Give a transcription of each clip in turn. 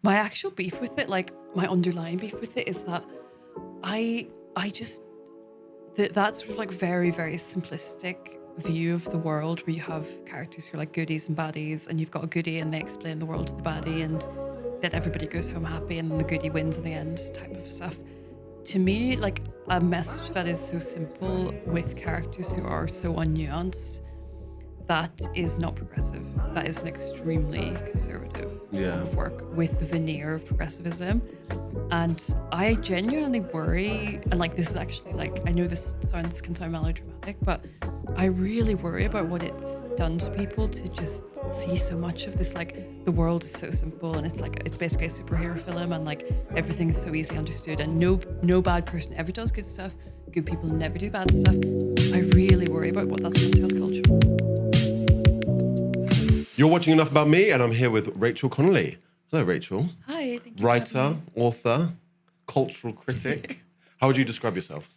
My actual beef with it, like my underlying beef with it, is that I just that sort of like very, very simplistic view of the world where you have characters who are like goodies and baddies, and you've got a goodie and they explain the world to the baddie, and then everybody goes home happy and the goodie wins in the end type of stuff. To me, like a message that is so simple with characters who are so unnuanced, that is not progressive. That is an extremely conservative form of work with the veneer of progressivism. And I genuinely worry, and like this is actually like, I know this can sound melodramatic, but I really worry about what it's done to people to just see so much of this, like the world is so simple and it's basically a superhero film, and like everything is so easily understood, and no bad person ever does good stuff. Good people never do bad stuff. I really worry about what that's done to us culture. You're watching Enough About Me, and I'm here with Rachel Connolly. Hello, Rachel. Hi, thank you. Writer, author, cultural critic. How would you describe yourself?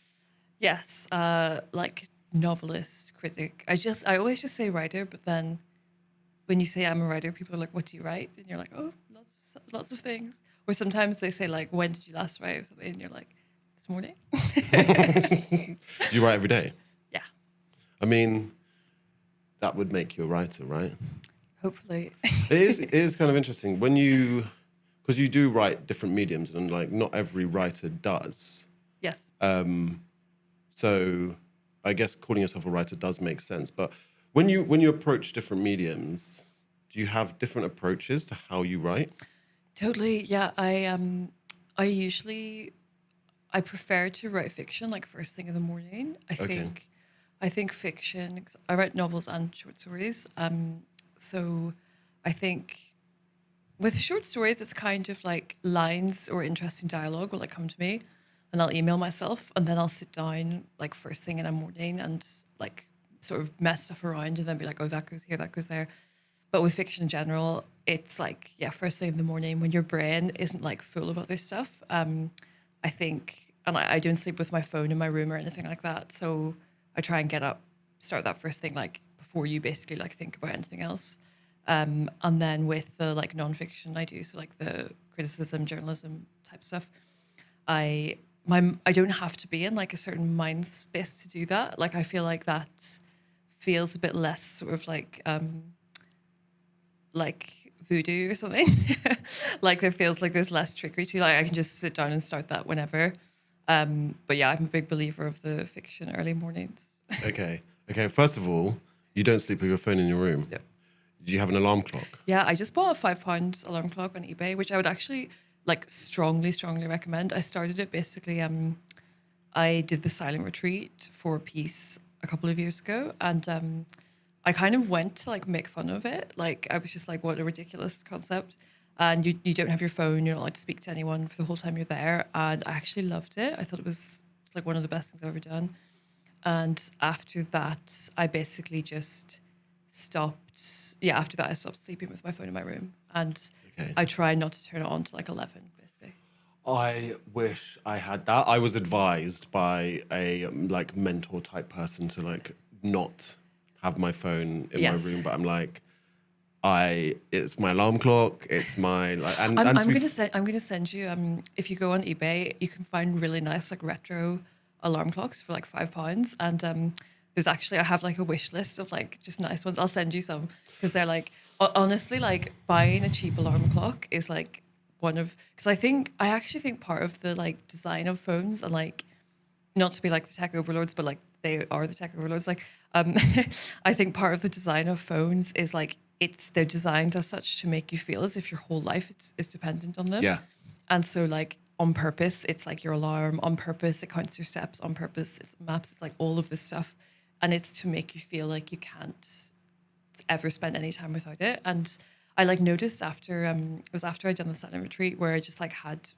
Yes, like novelist, critic. I always just say writer, but then when you say I'm a writer, people are like, "What do you write?" And you're like, "Oh, lots of things." Or sometimes they say like, "When did you last write?" or something, and you're like, "This morning." Do you write every day? Yeah. I mean, that would make you a writer, right? Hopefully. It is kind of interesting when because you do write different mediums, and like not every writer does. Yes. So I guess calling yourself a writer does make sense. But when you approach different mediums, do you have different approaches to how you write? Totally. Yeah. I prefer to write fiction like first thing in the morning. I think fiction, 'cause I write novels and short stories. So I think with short stories, it's kind of like lines or interesting dialogue will like come to me, and I'll email myself, and then I'll sit down like first thing in the morning and like sort of mess stuff around, and then be like, oh, that goes here, that goes there. But with fiction in general, it's like, yeah, first thing in the morning when your brain isn't like full of other stuff. I think, and I don't sleep with my phone in my room or anything like that. So I try and get up, start that first thing like before you basically like think about anything else. And then with the like nonfiction I do, so like the criticism, journalism type stuff, I don't have to be in like a certain mind space to do that. Like I feel like that feels a bit less sort of like voodoo or something. Like there feels like there's less trickery to, like I can just sit down and start that whenever. But yeah, I'm a big believer of the fiction early mornings. Okay. First of all, you don't sleep with your phone in your room. Yeah. Do you have an alarm clock? Yeah, I just bought a £5 alarm clock on eBay, which I would actually like strongly recommend. I started it basically. I did the silent retreat for peace a couple of years ago, and I kind of went to like make fun of it. Like I was just like, what a ridiculous concept. And you don't have your phone, you're not allowed to speak to anyone for the whole time you're there. And I actually loved it. I thought it's like one of the best things I've ever done. And after that, I basically just stopped. Yeah, after that, I stopped sleeping with my phone in my room. And I try not to turn it on to like 11, basically. I wish I had that. I was advised by a like mentor type person to like not have my phone in my room, but I'm like, it's my alarm clock. It's my like. And I'm gonna send you. If you go on eBay, you can find really nice like retro alarm clocks for like £5, and there's actually I have like a wish list of like just nice ones. I'll send you some because they're like honestly like buying a cheap alarm clock is like because I actually think part of the like design of phones, and like not to be like the tech overlords, but like they are the tech overlords. Like I think part of the design of phones is like they're designed as such to make you feel as if your whole life is dependent on them. Yeah. And so like on purpose, it's like your alarm. On purpose, it counts your steps. On purpose, it's maps. It's like all of this stuff. And it's to make you feel like you can't ever spend any time without it. And I like noticed after I'd done the silent retreat where I just like had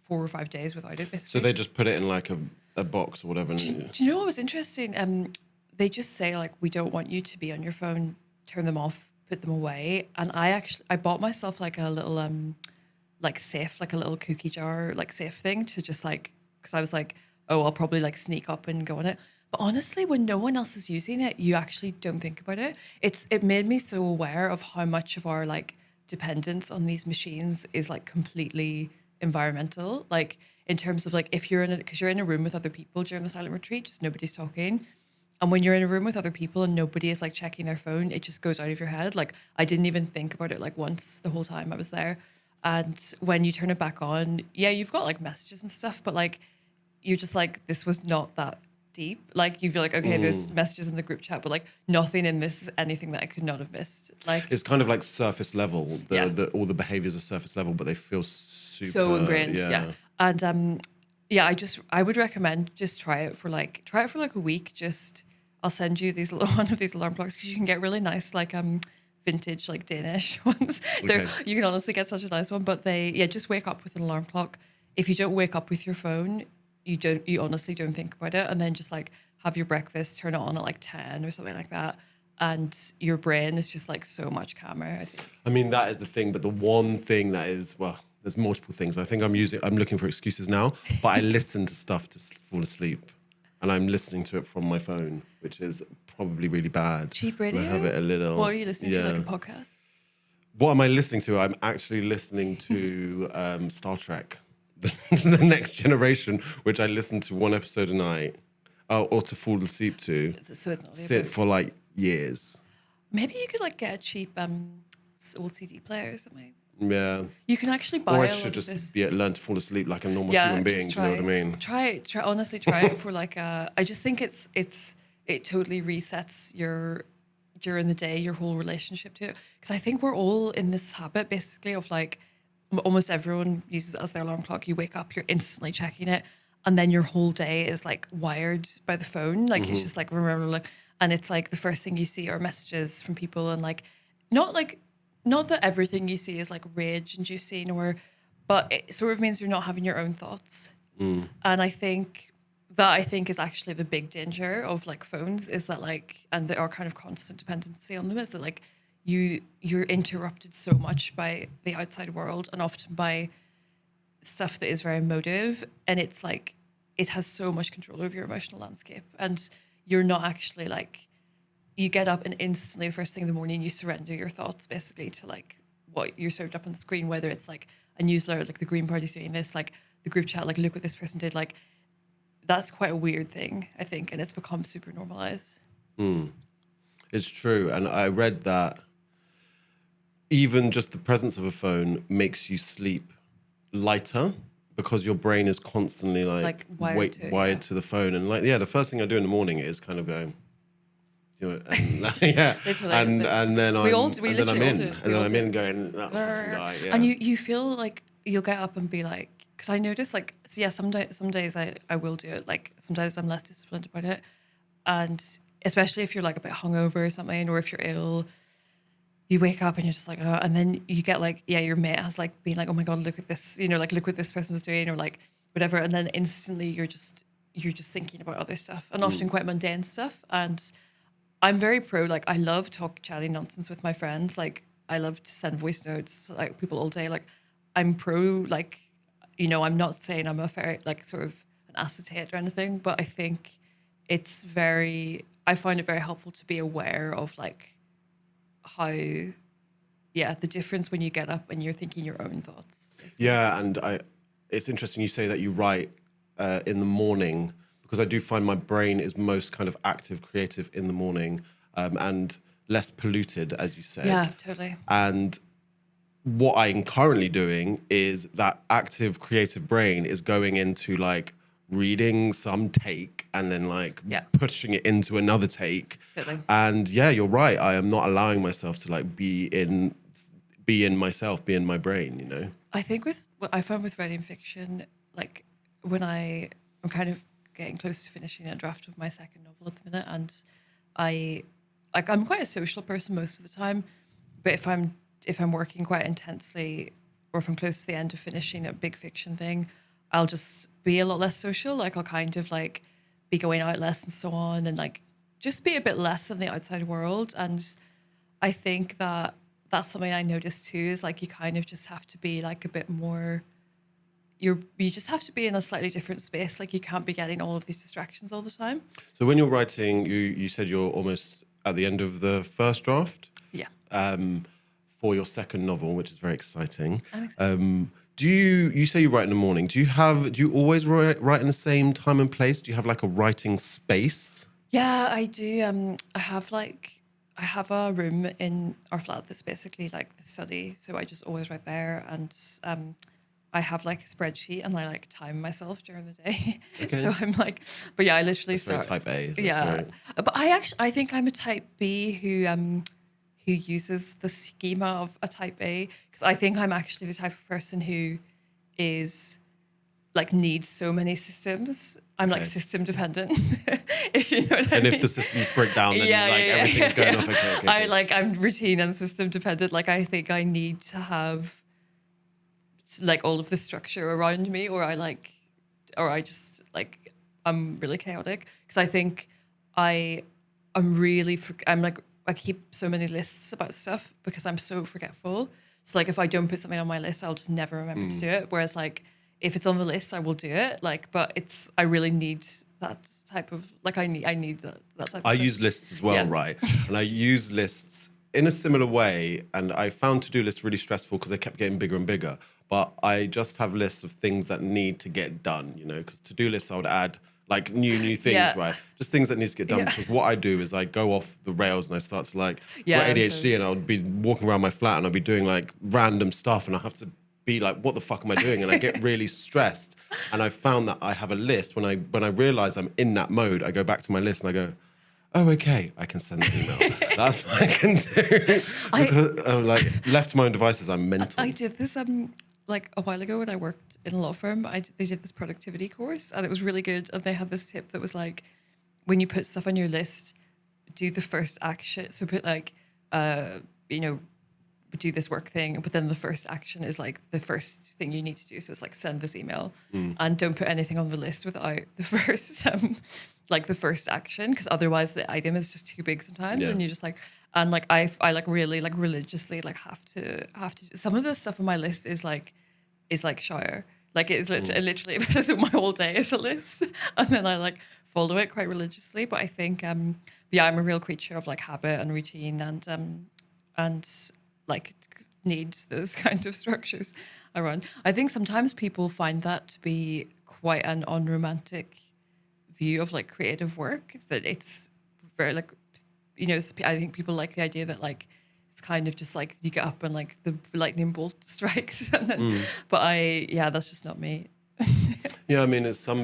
4 or 5 days without it, basically. So they just put it in like a box or whatever. Do you know what was interesting? They just say like, we don't want you to be on your phone, turn them off, put them away. And I bought myself like a little like safe, like a little cookie jar, like safe thing to just like, because I was like, oh, I'll probably like sneak up and go on it. But honestly, when no one else is using it, you actually don't think about it. It made me so aware of how much of our like dependence on these machines is like completely environmental. Like in terms of like if you're because you're in a room with other people during the silent retreat, just nobody's talking. And when you're in a room with other people and nobody is like checking their phone, it just goes out of your head. Like I didn't even think about it like once the whole time I was there. And when you turn it back on, yeah, you've got like messages and stuff, but like you're just like, this was not that deep. Like you feel like, okay, there's messages in the group chat, but like nothing in this is anything that I could not have missed. Like it's kind of like surface level. All the behaviors are surface level, but they feel super so ingrained. Yeah. And yeah, I would recommend just try it for like a week. Just I'll send you one of these alarm clocks because you can get really nice like vintage like Danish ones. Okay. You can honestly get such a nice one, but just wake up with an alarm clock. If you don't wake up with your phone, you honestly don't think about it, and then just like have your breakfast, turn it on at like 10 or something like that, and your brain is just like so much calmer, I think. I mean, that is the thing, but the one thing that is, well, there's multiple things. I think I'm looking for excuses now, but I listen to stuff to fall asleep, and I'm listening to it from my phone, which is probably really bad. Cheap radio? I have it a little. What are you listening to, like a podcast? What am I listening to? I'm actually listening to Star Trek, the Next Generation, which I listen to one episode a night, or to fall asleep to. So it's not sit for like years. Maybe you could like get a cheap old CD player or something. Yeah. You can actually buy. Or I should just learn to fall asleep like a normal human being. Do you know what I mean? Try honestly try it for like I just think it totally resets your during the day your whole relationship to it, because I think we're all in this habit basically of like almost everyone uses it as their alarm clock. You wake up, you're instantly checking it, and then your whole day is like wired by the phone. Like it's just like remember, and it's like the first thing you see are messages from people, and like not that everything you see is like rage inducing but it sort of means you're not having your own thoughts. And I think is actually the big danger of like phones is that like, and our kind of constant dependency on them is that like you're interrupted so much by the outside world and often by stuff that is very emotive, and it's like it has so much control over your emotional landscape, and you're not actually like, you get up and instantly the first thing in the morning you surrender your thoughts basically to like what you're served up on the screen, whether it's like a newsletter like the Green Party's doing this, like the group chat, like look what this person did. Like that's quite a weird thing, I think, and it's become super normalized. It's true. And I read that even just the presence of a phone makes you sleep lighter because your brain is constantly like wired to the phone. And like, the first thing I do in the morning is kind of going, you know, and, and then I'm in going, oh, guy, yeah. And you feel like you'll get up and be like, because I notice like, so yeah, some days I will do it. Like sometimes I'm less disciplined about it, and especially if you're like a bit hungover or something, or if you're ill, you wake up and you're just like, oh, and then you get like, your mate has like been like, oh my God, look at this, like look what this person was doing, or like whatever, and then instantly you're just thinking about other stuff, and often quite mundane stuff. And I'm very pro, like I love chatting nonsense with my friends. Like I love to send voice notes to like people all day. Like I'm pro, like, I'm not saying I'm a very like sort of an acetate or anything, but I think I find it very helpful to be aware of like how, the difference when you get up and you're thinking your own thoughts. Basically. Yeah, and it's interesting you say that you write in the morning, because I do find my brain is most kind of active, creative in the morning, and less polluted, as you said. Yeah, totally. And what I'm currently doing is that active, creative brain is going into like reading some take and then like pushing it into another take. Totally. And you're right. I am not allowing myself to like be in myself, be in my brain, I think what I found with writing fiction, like when I'm kind of getting close to finishing a draft of my second novel at the minute, and I'm quite a social person most of the time, but if I'm working quite intensely, or if I'm close to the end of finishing a big fiction thing, I'll just be a lot less social. Like I'll kind of like be going out less and so on, and like just be a bit less in the outside world. And I think that that's something I noticed too, is like you kind of just have to be like a bit more, you just have to be in a slightly different space. Like you can't be getting all of these distractions all the time. So when you're writing, you said you're almost at the end of the first draft. Yeah. for your second novel, which is very exciting. I'm excited. Do you say you write in the morning? Do you always write in the same time and place? Do you have like a writing space? Yeah, I do. I have a room in our flat that's basically like the study, so I just always write there, and I have like a spreadsheet and I like time myself during the day. Okay. So I'm like, but yeah, I literally That's start. very type A. That's Yeah, very... but I think I'm a type B who uses the schema of a type A, because I think I'm actually the type of person who is like needs so many systems. I'm like system dependent. If you know what I mean. If the systems break down, then everything's going off. Okay. I'm routine and system dependent. Like I think I need to have like all of the structure around me, or I just like I'm really chaotic, because I think I'm like I keep so many lists about stuff because I'm so forgetful. So like if I don't put something on my list, I'll just never remember to do it. Whereas like if it's on the list, I will do it. Like, but I really need that type of like I need that type. I of use lists as well, right? And I use lists in a similar way. And I found to-do lists really stressful because they kept getting bigger and bigger. But I just have lists of things that need to get done, you know, because to-do lists I would add like new things, right? Just things that need to get done. Because what I do is I go off the rails and I start to like got ADHD, and I would be walking around my flat and I'd be doing like random stuff, and I have to be like, what the fuck am I doing? And I get really stressed. And I found that I have a list. When I realize I'm in that mode, I go back to my list and I go, oh, okay, I can send an email. That's what I can do. Because I'm like, left to my own devices, I'm mental. I did this like a while ago when I worked in a law firm. They did this productivity course, and it was really good. And they had this tip that was like, when you put stuff on your list, do the first action. So put like, do this work thing, but then the first action is like the first thing you need to do. So it's like send this email, and don't put anything on the list without the first the first action, because otherwise the item is just too big sometimes, and you're just like, and like I like really like religiously like have to some of the stuff on my list is like shower. Like it is literally my whole day is a list, and then I like follow it quite religiously. But I think I'm a real creature of like habit and routine, and like needs those kind of structures around. I think sometimes people find that to be quite an unromantic view of like creative work, that it's very like, I think people like the idea that like it's kind of just like you get up and like the lightning bolt strikes, and then, but that's just not me. Yeah, I mean, it's I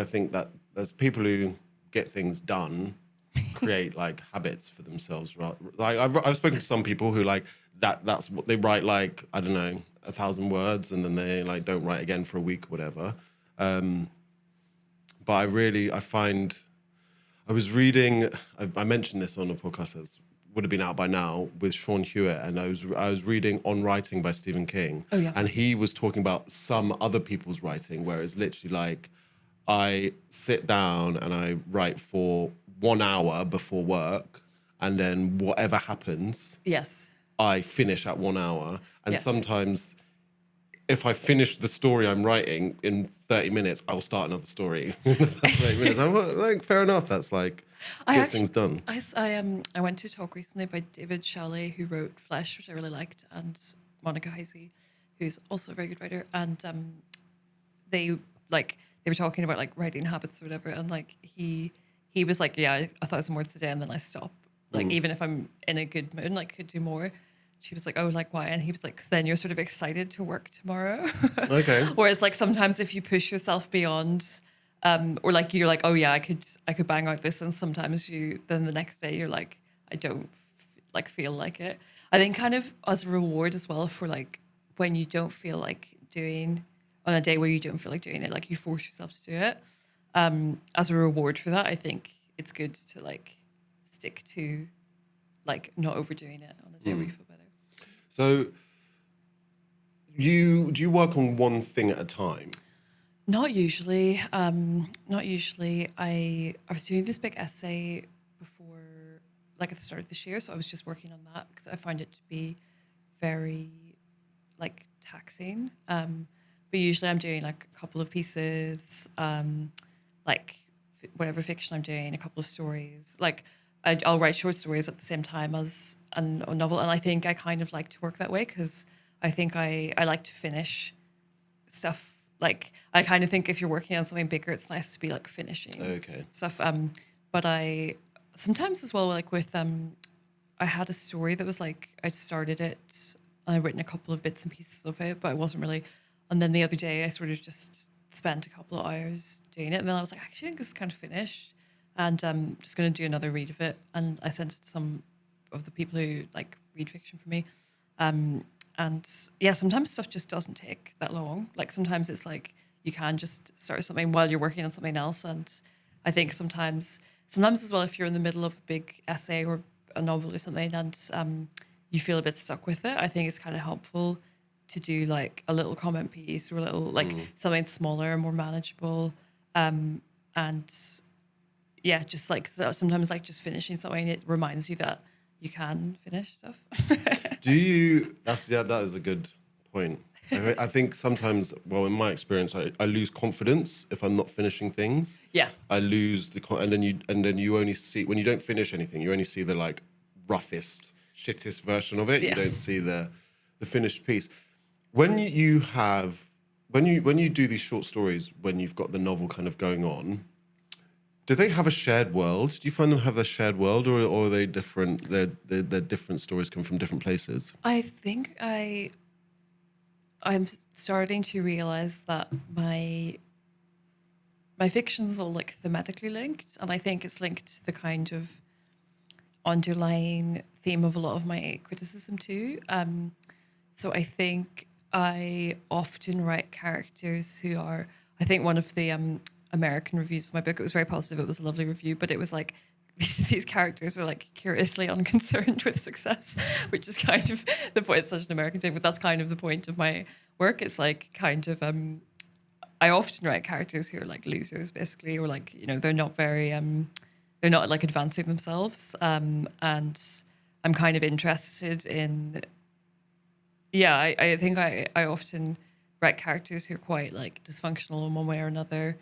think that there's people who get things done create like habits for themselves, right? Like I've spoken to some people who like that's what they write, like, I don't know, 1,000 words, and then they like don't write again for a week or whatever. But I find I was reading, I mentioned this on a podcast that would have been out by now with Sean Hewitt, and I was reading On Writing by Stephen King. Oh, yeah. And he was talking about some other people's writing, where it's literally like I sit down and I write for 1 hour before work, and then whatever happens, I finish at 1 hour. And sometimes if I finish the story I'm writing in 30 minutes, I'll start another story in the first 30 minutes. I'm like, fair enough. That's like, gets things done. I went to a talk recently by David Shelley, who wrote Flesh, which I really liked, and Monica Heisey, who's also a very good writer. And they were talking about like writing habits or whatever. And like he was like, 1,000 words a day, and then I stop. Like even if I'm in a good mood, like could do more. She was like, oh, like why? And he was like, because then you're sort of excited to work tomorrow. Okay. Whereas like sometimes if you push yourself beyond, or like you're like, oh yeah, I could bang out this, and sometimes then the next day you're like, I don't feel like it. I think kind of as a reward as well for like when you don't feel like doing, on a day where you don't feel like doing it, like you force yourself to do it. As a reward for that, I think it's good to like stick to like not overdoing it on a day where you feel better. So do you work on one thing at a time? Not usually. Not usually. I was doing this big essay before, like at the start of this year, so I was just working on that because I found it to be very like taxing. But usually I'm doing like a couple of pieces, like whatever fiction I'm doing, a couple of stories. Like I'll write short stories at the same time as a novel. And I think I kind of like to work that way because I think I like to finish stuff. Like, I kind of think if you're working on something bigger, it's nice to be like finishing stuff. But I sometimes as well, like with, I had a story that was like, I started it and I'd written a couple of bits and pieces of it, but I wasn't really. And then the other day I sort of just spent a couple of hours doing it. And then I was like, actually, I think this is kind of finished. And I'm just going to do another read of it. And I sent it to some of the people who like read fiction for me. And yeah, sometimes stuff just doesn't take that long. Like sometimes it's like you can just start something while you're working on something else. And I think sometimes as well, if you're in the middle of a big essay or a novel or something and you feel a bit stuck with it, I think it's kind of helpful to do like a little comment piece or a little like something smaller and more manageable. And yeah, just like sometimes like just finishing something, it reminds you that you can finish stuff. That is a good point. I think sometimes, well, in my experience, I lose confidence if I'm not finishing things. Yeah. I lose and then you only see, when you don't finish anything, you only see the like roughest, shittest version of it. Yeah. You don't see the finished piece. When you do these short stories, when you've got the novel kind of going on, do they have a shared world? Do you find them have a shared world, or are they different? They're different stories come from different places. I think I'm starting to realize that my fiction's all like thematically linked, and I think it's linked to the kind of underlying theme of a lot of my criticism too. So I think I often write characters who are. I think one of the American reviews of my book, it was very positive. It was a lovely review, but it was like these characters are like curiously unconcerned with success, which is kind of the point. It's such an American thing, but that's kind of the point of my work. It's like kind of I often write characters who are like losers basically, or like, you know, they're not very they're not like advancing themselves, and I'm kind of interested in I think I often write characters who are quite like dysfunctional in one way or another.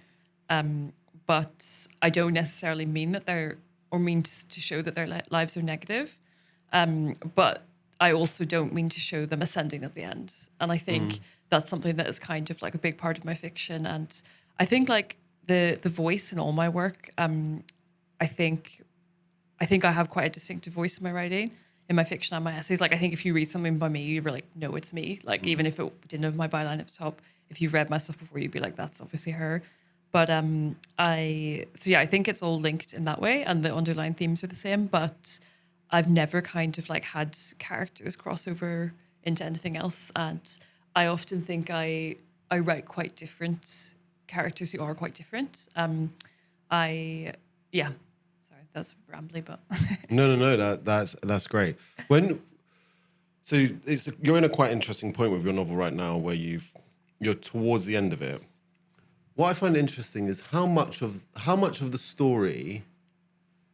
But I don't necessarily mean that mean to show that their lives are negative. But I also don't mean to show them ascending at the end. And I think that's something that is kind of like a big part of my fiction. And I think like the voice in all my work, I think I have quite a distinctive voice in my writing, in my fiction and my essays. Like I think if you read something by me, you really know it's me. Like even if it didn't have my byline at the top, if you've read my stuff before, you'd be like, that's obviously her. But I think it's all linked in that way, and the underlying themes are the same. But I've never kind of like had characters cross over into anything else, and I often think I write quite different characters who are quite different. Sorry, that's rambly, but no, that's great. You're in a quite interesting point with your novel right now, where you're towards the end of it. What I find interesting is how much of the story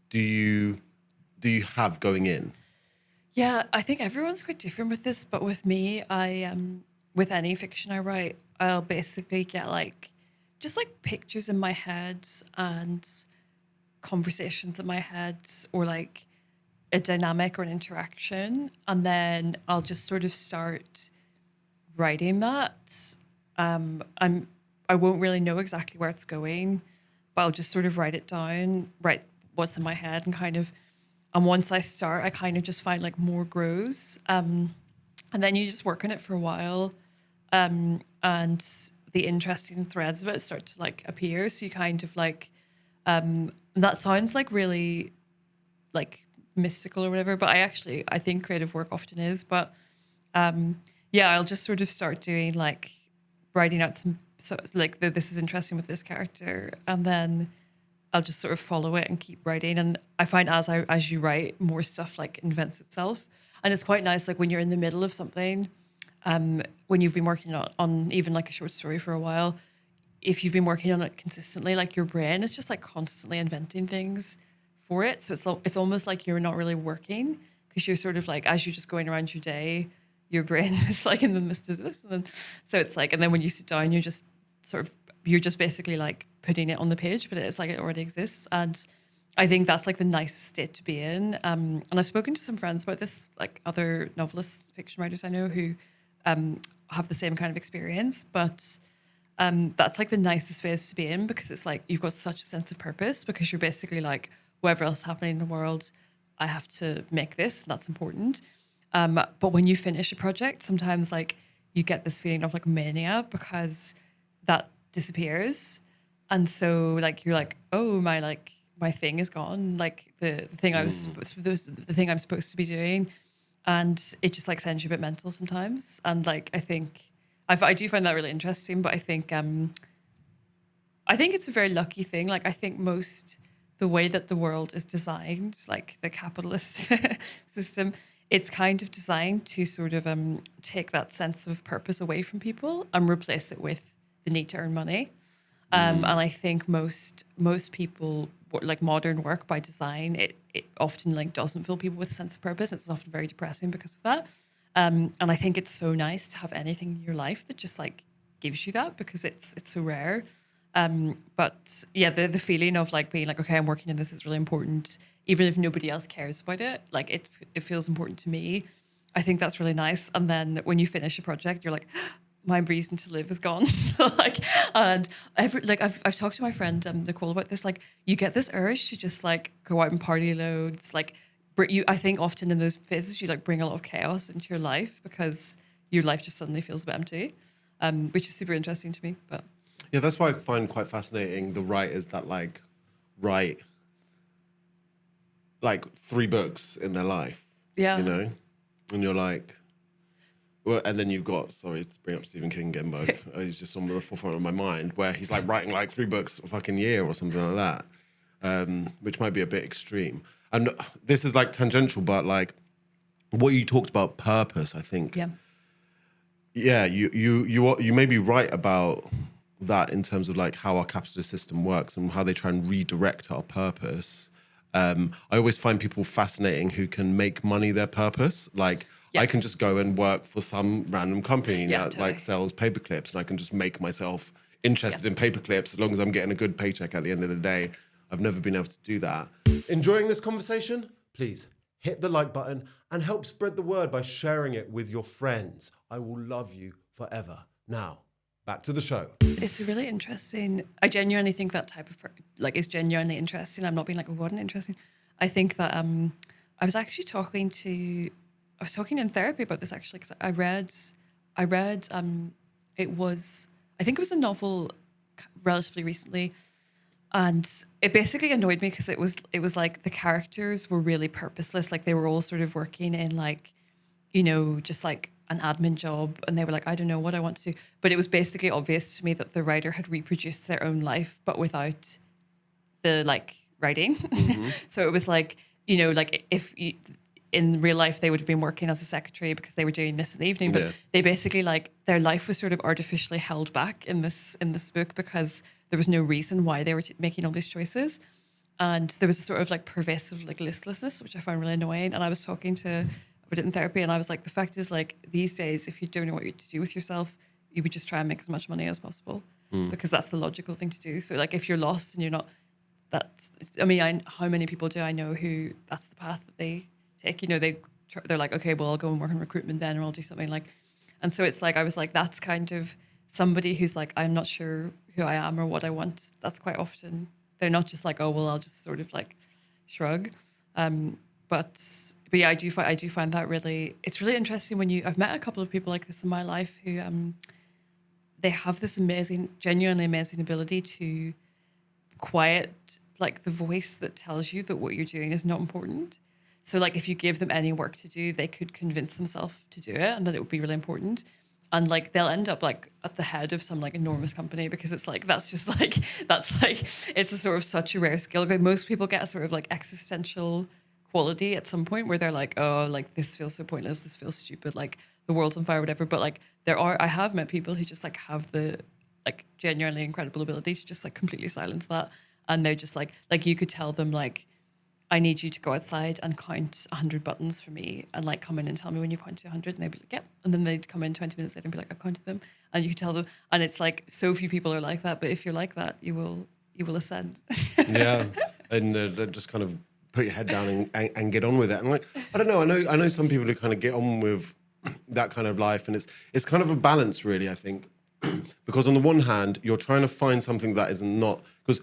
do you have going in? Yeah, I think everyone's quite different with this, but with me, I with any fiction I write, I'll basically get like just like pictures in my head and conversations in my head, or like a dynamic or an interaction, and then I'll just sort of start writing that. I won't really know exactly where it's going, but I'll just sort of write it down, write what's in my head, and once I start, I kind of just find like more grows. And then you just work on it for a while. And the interesting threads of it start to like appear. So you kind of like, that sounds like really like mystical or whatever, but I think creative work often is. But I'll just sort of start doing like writing out some, so like this is interesting with this character, and then I'll just sort of follow it and keep writing. And I find as you write, more stuff like invents itself, and it's quite nice. Like when you're in the middle of something, when you've been working on even like a short story for a while, if you've been working on it consistently, like your brain is just like constantly inventing things for it. So it's almost like you're not really working, because you're sort of like, as you're just going around your day, your brain is like in the midst of this. And so it's like, and then when you sit down, you're just basically like putting it on the page, but it's like it already exists. And I think that's like the nicest state to be in. And I've spoken to some friends about this, like other novelists, fiction writers I know who have the same kind of experience. But that's like the nicest phase to be in, because it's like you've got such a sense of purpose, because you're basically like, whatever else is happening in the world, I have to make this, and that's important. But when you finish a project, sometimes like you get this feeling of like mania, because that disappears. And so like you're like, oh, my thing is gone, like the thing the thing I'm supposed to be doing, and it just like sends you a bit mental sometimes. And like I do find that really interesting, but I think it's a very lucky thing. Like I think the way that the world is designed, like the capitalist system, it's kind of designed to sort of take that sense of purpose away from people and replace it with the need to earn money. And I think most people, like modern work by design, it often like doesn't fill people with a sense of purpose. It's often very depressing because of that. And I think it's so nice to have anything in your life that just like gives you that, because it's so rare. But yeah, the feeling of like being like, okay, I'm working in this is really important, even if nobody else cares about it. Like it feels important to me. I think that's really nice. And then when you finish a project, you're like, my reason to live is gone. Like, and I've talked to my friend Nicole about this. Like, you get this urge to just like go out and party loads. Like, I think often in those phases you like bring a lot of chaos into your life, because your life just suddenly feels a bit empty, which is super interesting to me. But yeah, that's why I find quite fascinating the writers that like write like 3 books in their life. Yeah, you know, and you're like. Well, and then you've got, sorry to bring up Stephen King again, but he's just on the forefront of my mind, where he's like writing like 3 books a fucking year or something like that, which might be a bit extreme. And this is like tangential, but like what you talked about purpose, I think. Yeah, you may be right about that in terms of like how our capitalist system works and how they try and redirect our purpose. I always find people fascinating who can make money their purpose. Like, I can just go and work for some random company that like sells paper clips, and I can just make myself interested in paper clips as long as I'm getting a good paycheck at the end of the day. I've never been able to do that. Enjoying this conversation? Please hit the like button and help spread the word by sharing it with your friends. I will love you forever. Now, back to the show. It's really interesting. I genuinely think that type of like is genuinely interesting. I'm not being like, oh, wasn't interesting. I think that I was actually talking in therapy about this actually, because I read I think it was a novel relatively recently, and it basically annoyed me because it was like the characters were really purposeless. Like they were all sort of working in like, you know, just like an admin job, and they were like, I don't know what I want to do. But it was basically obvious to me that the writer had reproduced their own life, but without the like writing. So it was like, you know, like if you, in real life, they would have been working as a secretary because they were doing this in the evening, but they basically like their life was sort of artificially held back in this book, because there was no reason why they were making all these choices. And there was a sort of like pervasive like listlessness, which I found really annoying. And I was talking about it in therapy, and I was like, the fact is like these days, if you don't know what to do with yourself, you would just try and make as much money as possible, because that's the logical thing to do. So like if you're lost and you're not, how many people do I know who that's the path that they take? You know, they're like, okay, well, I'll go and work in recruitment then, or I'll do something like, and so it's like, I was like, that's kind of somebody who's like, I'm not sure who I am or what I want. That's quite often, they're not just like, oh, well, I'll just sort of like shrug. But yeah, I do find that it's really interesting when I've met a couple of people like this in my life who, they have this genuinely amazing ability to quiet like the voice that tells you that what you're doing is not important. So like if you give them any work to do, they could convince themselves to do it and that it would be really important. And like they'll end up like at the head of some like enormous company, because it's like that's it's a sort of such a rare skill. Like most people get a sort of like existential quality at some point where they're like, oh, like this feels so pointless, this feels stupid, like the world's on fire, whatever. But like I have met people who just like have the like genuinely incredible ability to just like completely silence that. And they're just like you could tell them like, I need you to go outside and count 100 buttons for me, and like come in and tell me when you've counted 100, and they'd be like, yep. And then they'd come in 20 minutes later and be like, I've counted them. And you could tell them, and it's like so few people are like that, but if you're like that, you will ascend. Yeah. and just kind of put your head down and get on with it. And like, I don't know. I know some people who kind of get on with that kind of life, and it's kind of a balance, really. I think because on the one hand, you're trying to find something that is not, because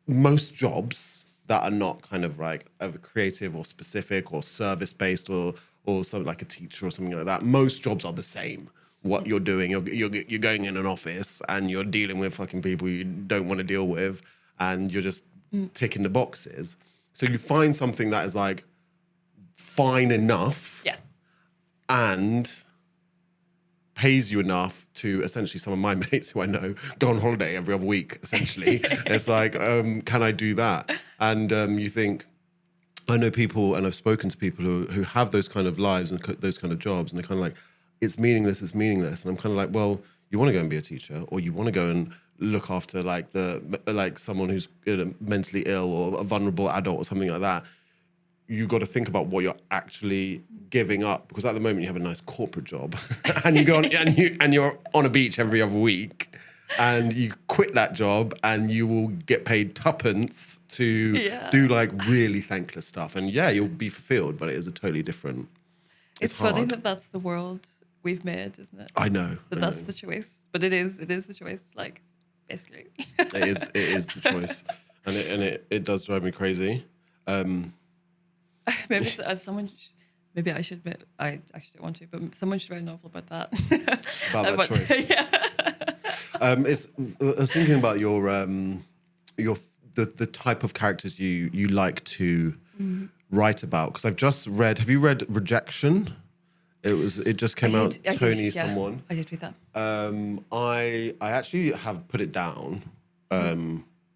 most jobs that are not kind of like over creative or specific or service based or something like a teacher or something like that. Most jobs are the same. What you're doing, you're going in an office and you're dealing with fucking people you don't want to deal with, and you're just ticking the boxes. So you find something that is like fine enough, and pays you enough to essentially, some of my mates who I know go on holiday every other week. Essentially, it's like, can I do that? And you think, I know people, and I've spoken to people who have those kind of lives and those kind of jobs, and they're kind of like, it's meaningless. And I'm kind of like, well, you want to go and be a teacher, or you want to go and look after like someone who's mentally ill or a vulnerable adult or something like that. You got to think about what you're actually giving up, because at the moment you have a nice corporate job and you go on and you're on a beach every other week, and you quit that job and you will get paid tuppence to do like really thankless stuff. And you'll be fulfilled, but it is a totally different. It's funny that that's the world we've made, isn't it? I know. That's the choice, but it is the choice, like, basically. It is the choice, and it does drive me crazy. Maybe maybe I should admit, I actually don't want to, but someone should write a novel about that. About that choice. I was thinking about your the type of characters you like to write about, because I've just read. Have you read Rejection? It just came out. Tony someone. I did read that. I actually have put it down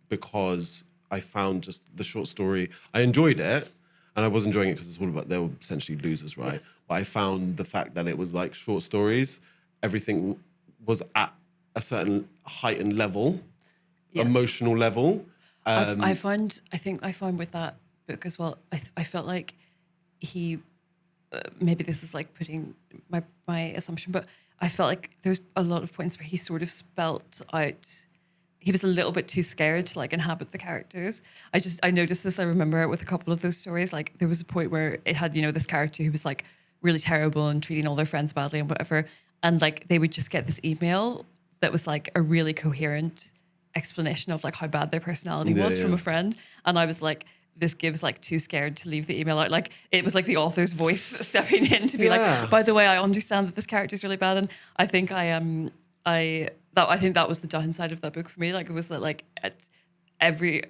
because I found just the short story. I enjoyed it, and I was enjoying it because it's all about, they were essentially losers, right? Yes. But I found the fact that it was like short stories. Everything was at a certain heightened level, emotional level. I find with that book as well, I felt like he, maybe this is like putting my assumption, but I felt like there's a lot of points where he sort of spelt out, he was a little bit too scared to like inhabit the characters. I noticed this, I remember it with a couple of those stories. Like there was a point where it had, this character who was like really terrible and treating all their friends badly and whatever. And like they would just get this email that was like a really coherent explanation of like how bad their personality was from a friend. And I was like, this gives like too scared to leave the email out. Like it was like the author's voice stepping in to be like, by the way, I understand that this character is really bad. And I think I think that was the downside of that book for me. Like it was that like in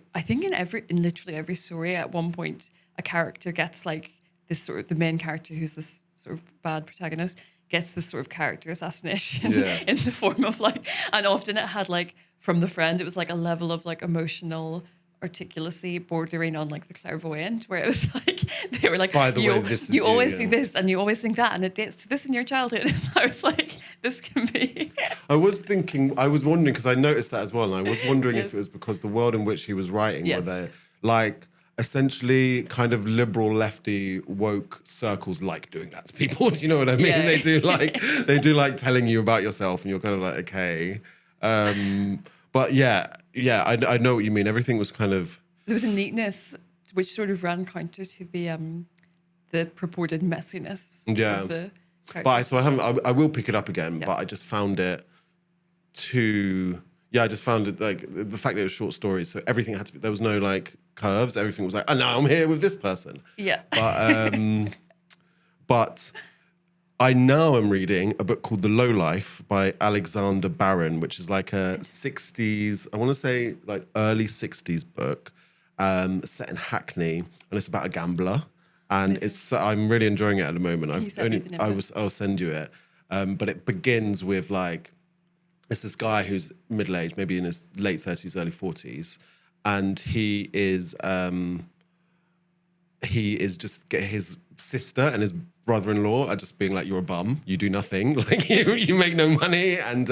literally every story at one point, a character gets like this sort of, the main character who's this sort of bad protagonist gets this sort of character assassination in the form of like, and often it had like from the friend, it was like a level of like emotional articulacy bordering on like the clairvoyant, where it was like they were like, by the way, you always do this and you always think that, and it dates to this in your childhood. And I was like, this can be. I was wondering, because I noticed that as well, and I was wondering if it was because the world in which he was writing, were they like essentially kind of liberal, lefty, woke circles like doing that to people. Do you know what I mean? Yeah. They do like telling you about yourself, and you're kind of like, okay. But I know what you mean. Everything was kind of, there was a neatness which sort of ran counter to the purported messiness. Yeah. Of the but I will pick it up again. Yeah. But I just found it too. Yeah, I just found it like the fact that it was short stories, so everything had to be. There was no like curves. Everything was like, oh, now I'm here with this person. Yeah. But I now am reading a book called The Low Life by Alexander Barron, which is like a 60s, I want to say like early 60s book, set in Hackney, and it's about a gambler. And I'm really enjoying it at the moment. I'll send you it. But it begins with like, it's this guy who's middle-aged, maybe in his late 30s, early 40s, and he is just his sister and his brother-in-law are just being like, you're a bum, you do nothing, like you make no money, and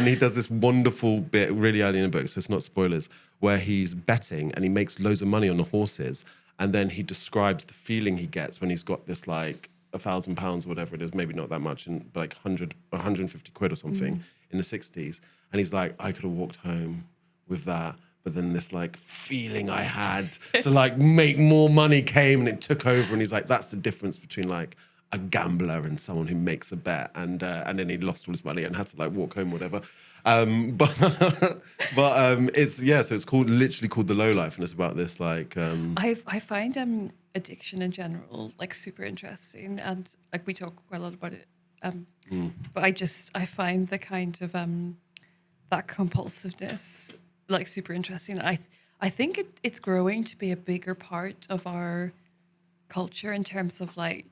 he does this wonderful bit really early in the book, so it's not spoilers, where he's betting and he makes loads of money on the horses, and then he describes the feeling he gets when he's got this like £1,000 or whatever it is, maybe not that much, and like 150 quid or something in the 60s, and he's like, I could have walked home with that, but then this like feeling I had to like make more money came and it took over. And he's like, that's the difference between like a gambler and someone who makes a bet, and then he lost all his money and had to like walk home or whatever. But it's so it's literally called The Low Life, and it's about this like I find addiction in general like super interesting, and like we talk quite a lot about it. But I find the kind of that compulsiveness like super interesting. I think it's growing to be a bigger part of our culture in terms of like,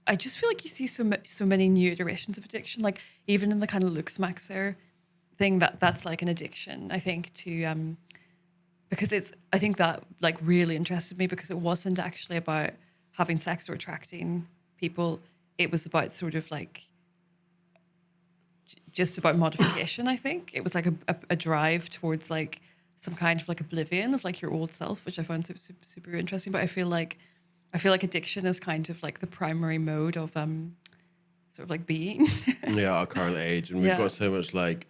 I just feel like you see so many new iterations of addiction, like even in the kind of Looksmaxxing thing that's like an addiction, I think, to because I think that like really interested me because it wasn't actually about having sex or attracting people. It was about sort of like just about modification. I think it was like a drive towards like some kind of like oblivion of like your old self, which I found super interesting. But I feel like addiction is kind of like the primary mode of sort of like being. Yeah, our current age, and we've got so much like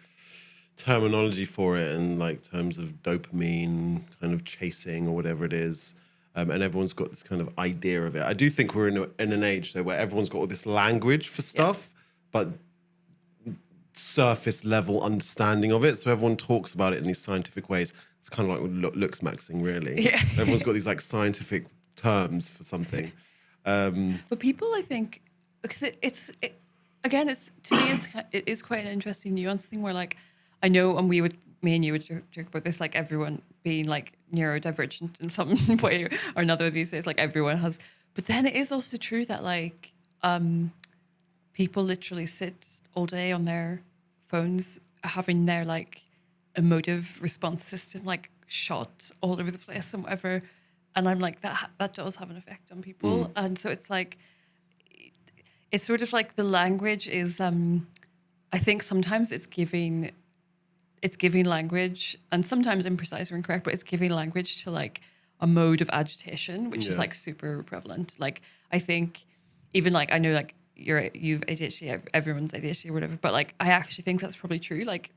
terminology for it, and like terms of dopamine kind of chasing or whatever it is, and everyone's got this kind of idea of it. I do think we're in an age though where everyone's got all this language for stuff, but surface level understanding of it. So everyone talks about it in these scientific ways. It's kind of like Looksmaxxing, really. Yeah. Everyone's got these like scientific terms for something. But people, I think, because it's again, to me, it is quite an interesting nuance thing where like, I know, and me and you would joke about this, like everyone being like neurodivergent in some way or another these days, like everyone has. But then it is also true that like people literally sit all day on their phones having their like emotive response system like shot all over the place and whatever. And I'm like, that does have an effect on people. And so it's like, it's sort of like the language is, I think sometimes it's giving language, and sometimes imprecise or incorrect, but it's giving language to like a mode of agitation, which is like super prevalent. Like, I think even like, I know like you've ADHD, everyone's ADHD or whatever, but like, I actually think that's probably true. Like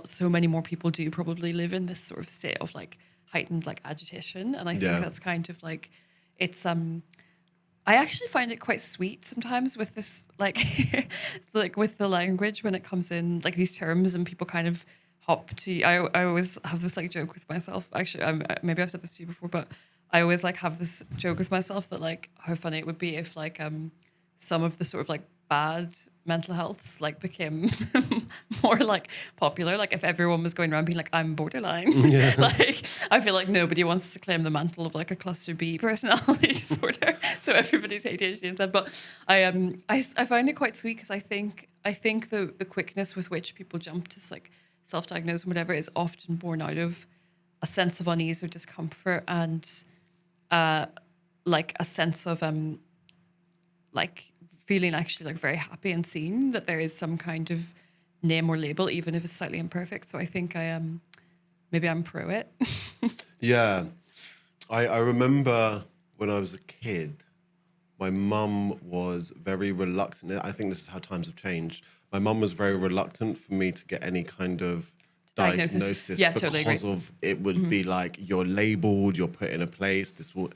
so many more people do probably live in this sort of state of like heightened like agitation. And I think that's kind of like, it's, I actually find it quite sweet sometimes with this, like, like with the language when it comes in, like these terms and people kind of hop to, I always have this like joke with myself. Actually, maybe I've said this to you before, but I always like have this joke with myself that like how funny it would be if like some of the sort of like bad mental healths like became more like popular. Like if everyone was going around being like, I'm borderline, like I feel like nobody wants to claim the mantle of like a cluster B personality disorder. So everybody's ADHD instead. But I find it quite sweet because I think the quickness with which people jump to like self-diagnose and whatever is often born out of a sense of unease or discomfort and like a sense of like feeling actually like very happy and seen that there is some kind of name or label, even if it's slightly imperfect. So I think maybe I'm pro it. Yeah. I remember when I was a kid, my mum was very reluctant. I think this is how times have changed. My mum was very reluctant for me to get any kind of diagnosis because of it would be like, you're labelled, you're put in a place, this will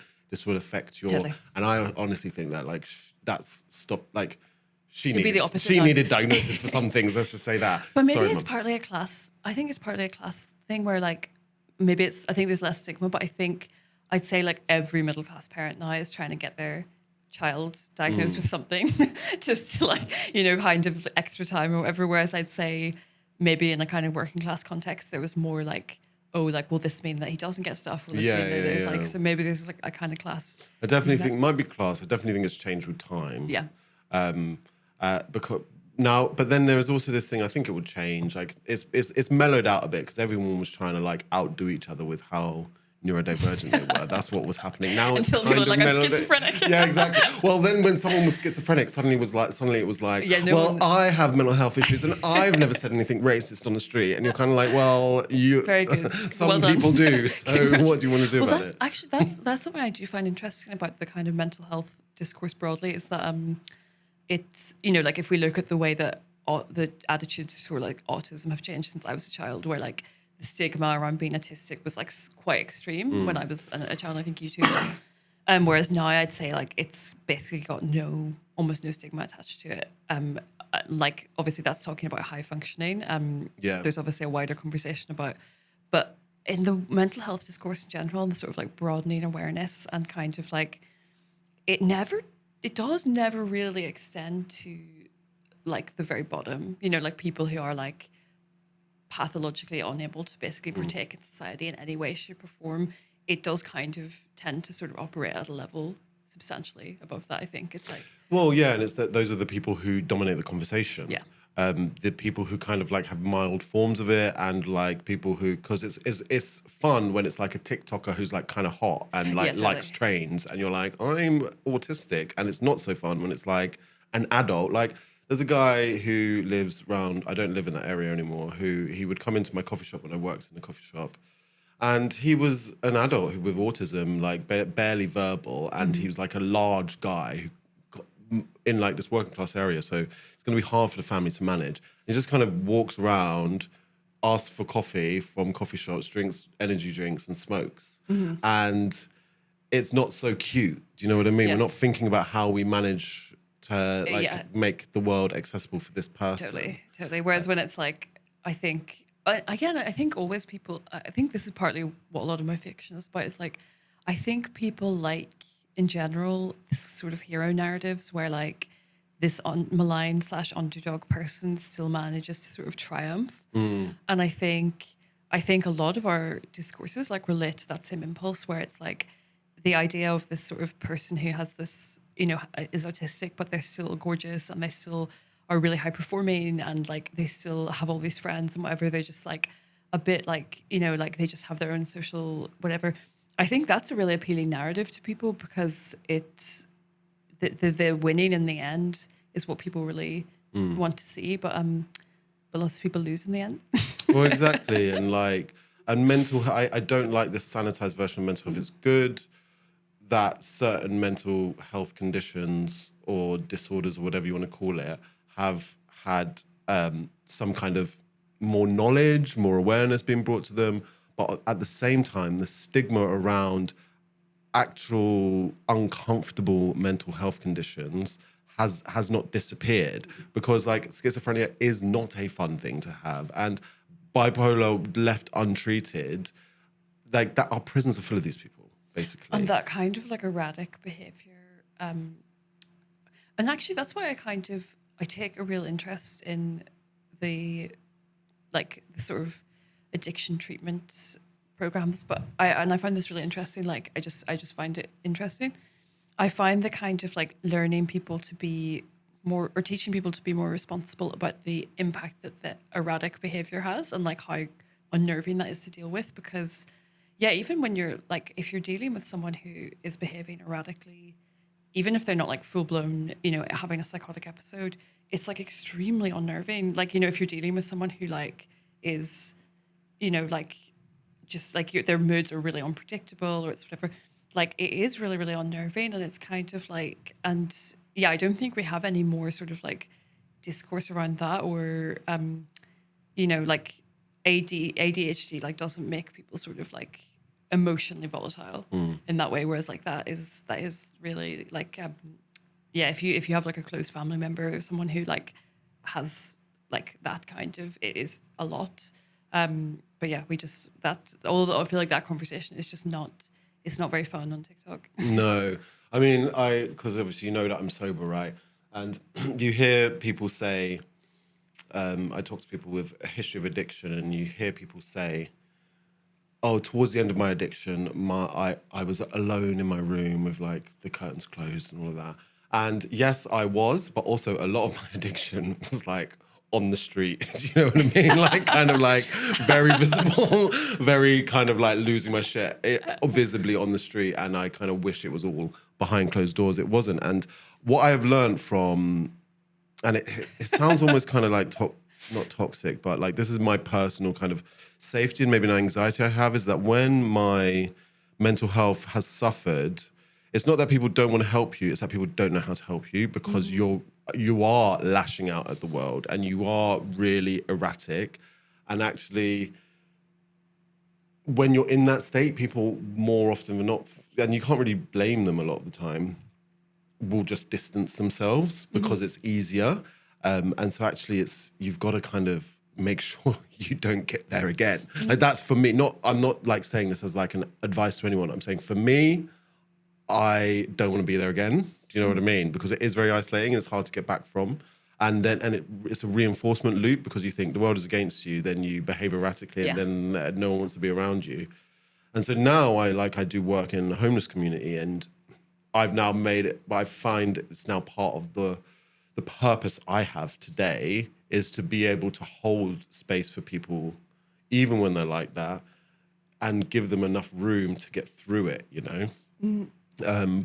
affect your... And I honestly think that like that's stopped, like she needed diagnosis for some things, let's just say that. But maybe it's partly a class, I think it's partly a class thing where like, maybe I think there's less stigma, but I think I'd say like every middle class parent now is trying to get their child diagnosed with something just to like, you know, kind of extra time or whatever. Whereas I'd say maybe in a kind of working class context, there was more like, oh, like, will this mean that he doesn't get stuff? Will this mean that there's like, so maybe there's like a kind of class. I definitely think it might be class. I definitely think it's changed with time. Yeah. Because now, but then there is also this thing, I think it would change. Like it's mellowed out a bit because everyone was trying to like outdo each other with how neurodivergent they were. That's what was happening. Now it's until people are like, I'm schizophrenic. Yeah, exactly. Well, then when someone was schizophrenic, suddenly it was like, I have mental health issues and I've never said anything racist on the street. And you're kind of like, well, very good. Some people do. So what do you want to do about it? Actually, that's something I do find interesting about the kind of mental health discourse broadly is that it's, you know, like if we look at the way that the attitudes for like autism have changed since I was a child, where like the stigma around being autistic was like quite extreme when I was a child. I think you too. Whereas now I'd say like it's basically got almost no stigma attached to it. Like obviously that's talking about high functioning. There's obviously a wider conversation about, but in the mental health discourse in general, and the sort of like broadening awareness and kind of like it does never really extend to like the very bottom, you know, like people who are like pathologically unable to basically partake in society in any way, shape or form. It does kind of tend to sort of operate at a level substantially above that. I think it's like, well, yeah, and it's that those are the people who dominate the conversation. Yeah. The people who kind of like have mild forms of it, and like people who, because it's fun when it's like a TikToker who's like kind of hot and like totally. likes trains, and you're like, I'm autistic, and it's not so fun when it's like an adult. Like there's a guy who lives around, I don't live in that area anymore, who he would come into my coffee shop when I worked in the coffee shop. And he was an adult with autism, like barely verbal, and he was like a large guy who got in like this working class area. So it's going to be hard for the family to manage. He just kind of walks around, asks for coffee from coffee shops, drinks energy drinks, and smokes. And it's not so cute. Do you know what I mean? Yeah. We're not thinking about how we manage to like make the world accessible for this person. Totally. Whereas when it's like, I think always people, I think this is partly what a lot of my fiction is about. It's like, I think people like, in general, this sort of hero narratives where like this maligned / underdog person still manages to sort of triumph. And I think a lot of our discourses like relate to that same impulse where it's like the idea of this sort of person who has this, you know, is autistic, but they're still gorgeous and they still are really high performing and like they still have all these friends and whatever. They're just like a bit like, you know, like they just have their own social whatever. I think that's a really appealing narrative to people because it's the winning in the end is what people really want to see. But lots of people lose in the end. Well, exactly. And like, and mental, I don't like this sanitized version of mental health. It's good that certain mental health conditions or disorders or whatever you want to call it have had some kind of more knowledge, more awareness being brought to them. But at the same time, the stigma around actual uncomfortable mental health conditions has not disappeared, because like schizophrenia is not a fun thing to have, and bipolar left untreated, like that, our prisons are full of these people basically. And that kind of like erratic behaviour. And actually that's why I take a real interest in the sort of addiction treatment programs. But I find this really interesting. Like I just find it interesting. I find the kind of like learning people to be more, or teaching people to be more responsible about the impact that the erratic behaviour has and like how unnerving that is to deal with. Because yeah, even when you're like, if you're dealing with someone who is behaving erratically, even if they're not like full blown, you know, having a psychotic episode, it's like extremely unnerving. Like, you know, if you're dealing with someone who like is, you know, like just like their moods are really unpredictable or it's whatever, like it is really, really unnerving. And it's kind of like, and yeah, I don't think we have any more sort of like discourse around that, or, you know, like ADHD like doesn't make people sort of like emotionally volatile in that way, whereas like that is really like yeah, if you have like a close family member or someone who like has like that kind of, it is a lot. But yeah, I feel like that conversation is just not, it's not very fun on TikTok. No, I mean, because obviously you know that I'm sober, right? And you hear people say, I talk to people with a history of addiction, and you hear people say, oh, towards the end of my addiction, I was alone in my room with like the curtains closed and all of that. And yes, I was, but also a lot of my addiction was like on the street. Do you know what I mean? Like kind of like very visible, very kind of like losing my shit visibly on the street. And I kind of wish it was all behind closed doors. It wasn't. And what I have learned from, and it sounds almost kind of like not toxic, but like this is my personal kind of safety and maybe an anxiety I have, is that when my mental health has suffered, it's not that people don't want to help you, it's that people don't know how to help you, because you are lashing out at the world and you are really erratic. And actually when you're in that state, people more often than not, and you can't really blame them a lot of the time, will just distance themselves because it's easier. And so actually you've got to kind of make sure you don't get there again. Like that's for me, I'm not like saying this as like an advice to anyone. I'm saying for me, I don't want to be there again. Do you know what I mean? Because it is very isolating and it's hard to get back from. And it's a reinforcement loop because you think the world is against you, then you behave erratically and then no one wants to be around you. And so now I do work in a homeless community, and I've now made it, I find it's now part of the purpose I have today is to be able to hold space for people, even when they're like that, and give them enough room to get through it, you know?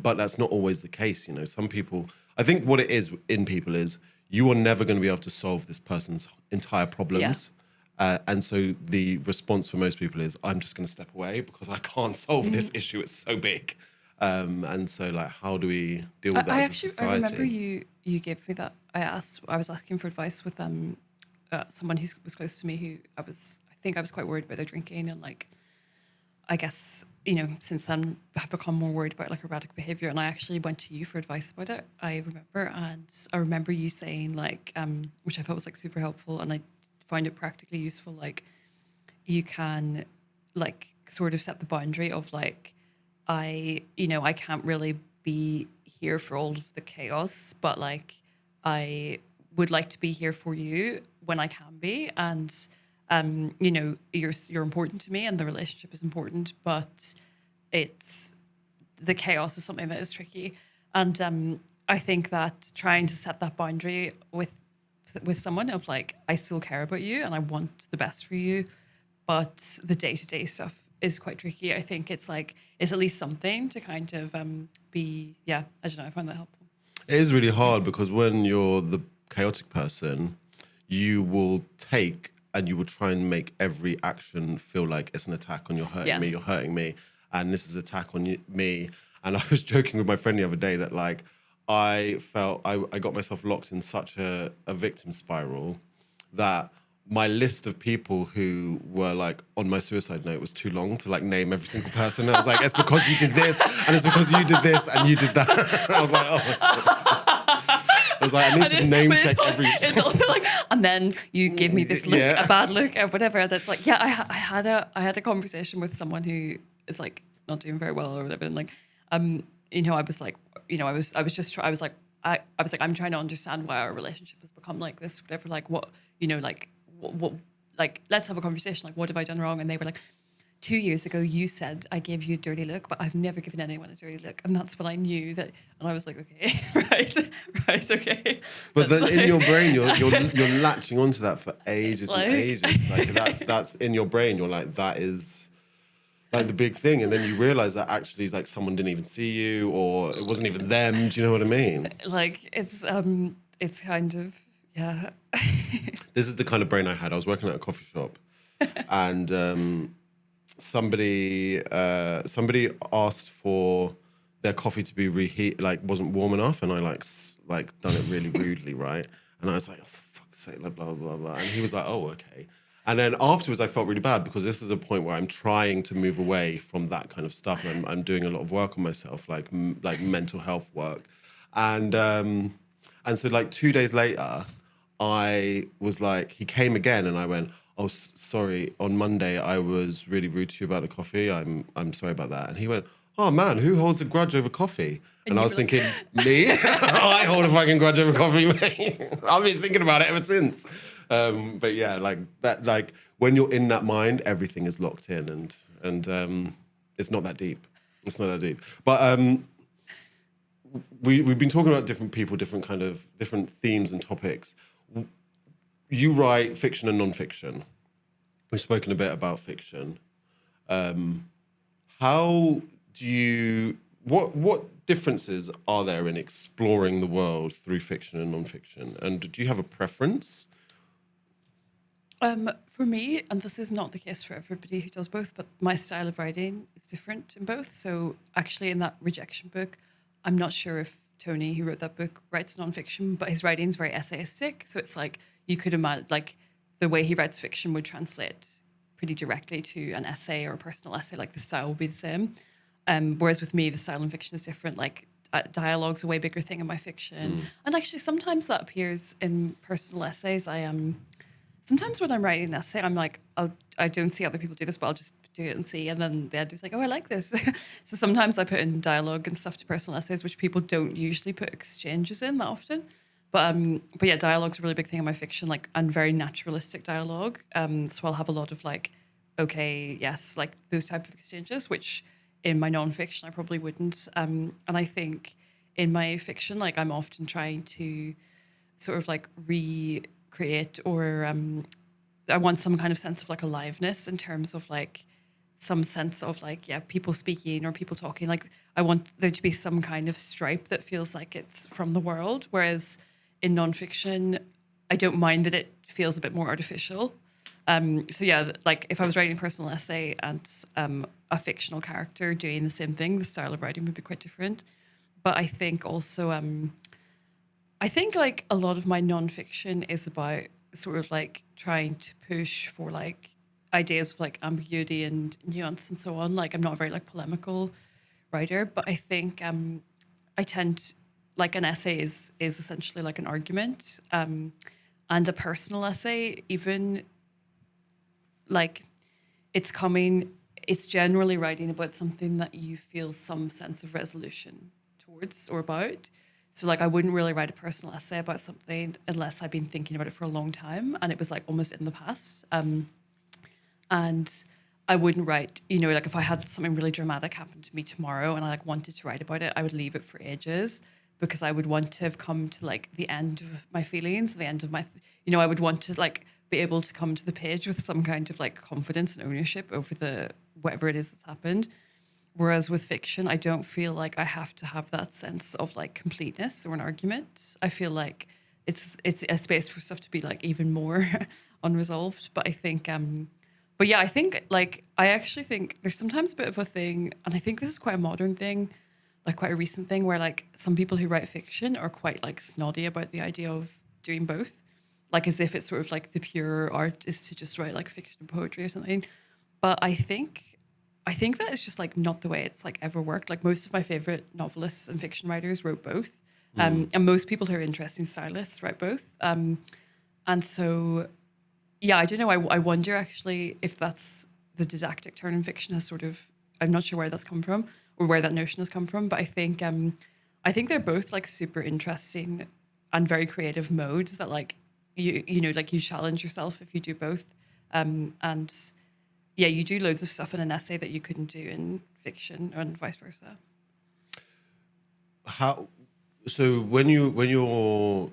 But that's not always the case, you know? Some people, I think what it is in people is you are never going to be able to solve this person's entire problems. And so the response for most people is, I'm just going to step away because I can't solve this issue. It's so big. And so, like, how do we deal with that as a society? I remember you gave me that. I was asking for advice with someone who was close to me who I think I was quite worried about their drinking, and like, I guess, you know, since then I've become more worried about like erratic behaviour, and I actually went to you for advice about it. I remember you saying like, which I thought was like super helpful, and I find it practically useful. Like, you can like sort of set the boundary of like, I can't really be here for all of the chaos, but like I would like to be here for you when I can be, and you know, you're important to me and the relationship is important, but it's the chaos is something that is tricky. And I think that trying to set that boundary with someone of like, I still care about you and I want the best for you, but the day-to-day stuff is quite tricky. I think it's like, it's at least something to kind of be, I don't know, I find that helpful. It is really hard because when you're the chaotic person, you will take and you will try and make every action feel like it's an attack on you're hurting me, and this is an attack on me. And I was joking with my friend the other day that like, I felt I got myself locked in such a victim spiral that my list of people who were like on my suicide note was too long to like name every single person. And I was like, it's because you did this, and it's because you did this, and you did that. I was like, I was like, I need to name check every. It's also like, and then you give me this look, a bad look, or whatever. And it's like, I had a conversation with someone who is like not doing very well or whatever, and like, you know, I was like, you know, I was like, I'm trying to understand why our relationship has become like this, whatever. Like, what, you know, like. What like, let's have a conversation. Like, what have I done wrong? And they were like, 2 years ago, you said I gave you a dirty look, but I've never given anyone a dirty look. And that's when I knew that. And I was like, okay, right, okay. But then like, in your brain, you're latching onto that for ages and ages. Like that's in your brain. You're like, that is like the big thing. And then you realize that actually is like someone didn't even see you, or it wasn't even them. Do you know what I mean? Like, it's kind of, yeah. This is the kind of brain I had. I was working at a coffee shop, and somebody asked for their coffee to be reheat, like wasn't warm enough, and I like done it really rudely, right? And I was like, oh, for fuck's sake, like blah blah blah. And he was like, oh, okay. And then afterwards, I felt really bad because this is a point where I'm trying to move away from that kind of stuff, and I'm doing a lot of work on myself, like mental health work, and so like 2 days later, I was like, he came again, and I went, oh, sorry, on Monday I was really rude to you about the coffee. I'm sorry about that. And he went, oh man, who holds a grudge over coffee? And I was thinking, me? I hold a fucking grudge over coffee, mate. I've been thinking about it ever since. But yeah, like that, like when you're in that mind, everything is locked in, and it's not that deep. It's not that deep. But we've been talking about different people, different themes and topics. You write fiction and non-fiction. We've spoken a bit about fiction. How do you? What differences are there in exploring the world through fiction and non-fiction? And do you have a preference? For me, and this is not the case for everybody who does both, but my style of writing is different in both. So actually, in that Rejection book, I'm not sure if Tony, who wrote that book, writes nonfiction, but his writing is very essayistic. So it's like, you could imagine, like, the way he writes fiction would translate pretty directly to an essay or a personal essay, like the style will be the same. Whereas with me, the style in fiction is different. Like dialogue's a way bigger thing in my fiction. And actually sometimes that appears in personal essays. Sometimes when I'm writing an essay, I'm like, I don't see other people do this, but I'll just do it and see. And then the editor's like, oh, I like this. So sometimes I put in dialogue and stuff to personal essays, which people don't usually put exchanges in that often. But yeah, dialogue's a really big thing in my fiction, like, and very naturalistic dialogue. So I'll have a lot of like, okay, yes, like those type of exchanges, which in my nonfiction I probably wouldn't. And I think in my fiction, like I'm often trying to sort of like recreate or I want some kind of sense of like aliveness in terms of like some sense of like, yeah, people speaking or people talking. Like I want there to be some kind of stripe that feels like it's from the world. Whereas in nonfiction, I don't mind that it feels a bit more artificial. So yeah, like if I was writing a personal essay and a fictional character doing the same thing, the style of writing would be quite different. But I think also, I think like a lot of my nonfiction is about sort of like trying to push for like ideas of like ambiguity and nuance and so on. Like I'm not a very like polemical writer, but I think I tend like an essay is essentially like an argument, and a personal essay even like it's generally writing about something that you feel some sense of resolution towards or about. So like I wouldn't really write a personal essay about something unless I've been thinking about it for a long time and it was like almost in the past. And I wouldn't write, you know, like if I had something really dramatic happen to me tomorrow and I like wanted to write about it, I would leave it for ages because I would want to have come to like the end of my feelings, the end of my, you know, I would want to like be able to come to the page with some kind of like confidence and ownership over the whatever it is that's happened. Whereas with fiction, I don't feel like I have to have that sense of like completeness or an argument. I feel like it's a space for stuff to be like even more unresolved. But I think but yeah, I think like I actually think there's sometimes a bit of a thing, and I think this is quite a modern thing, like quite a recent thing, where like some people who write fiction are quite like snotty about the idea of doing both, like as if it's sort of like the pure art is to just write like fiction and poetry or something. But I think that it's just like not the way it's like ever worked. Like most of my favorite novelists and fiction writers wrote both, and most people who are interesting stylists write both. And so yeah, I don't know. I wonder actually if that's the didactic turn in fiction has sort of, I'm not sure where that's come from or where that notion has come from, but I think they're both like super interesting and very creative modes that like you know like you challenge yourself if you do both, and yeah, you do loads of stuff in an essay that you couldn't do in fiction and vice versa. How so when you're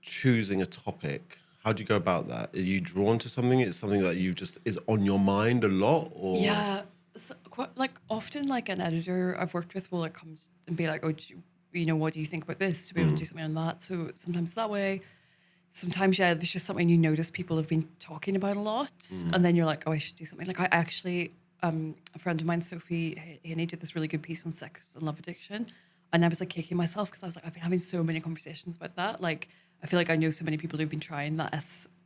choosing a topic, how do you go about that? Are you drawn to something? It's something that you just is on your mind a lot, or Yeah, so quite, like often like an editor I've worked with will like come and be like, oh, you know, what do you think about this? Do we want to do something on that? So sometimes that way. Sometimes, yeah, there's just something you notice people have been talking about a lot, and then you're like, oh, I should do something. Like I actually, a friend of mine, Sophie Haney, did this really good piece on sex and love addiction, and I was like kicking myself because I was like, I've been having so many conversations about that. Like I feel like I know so many people who've been trying that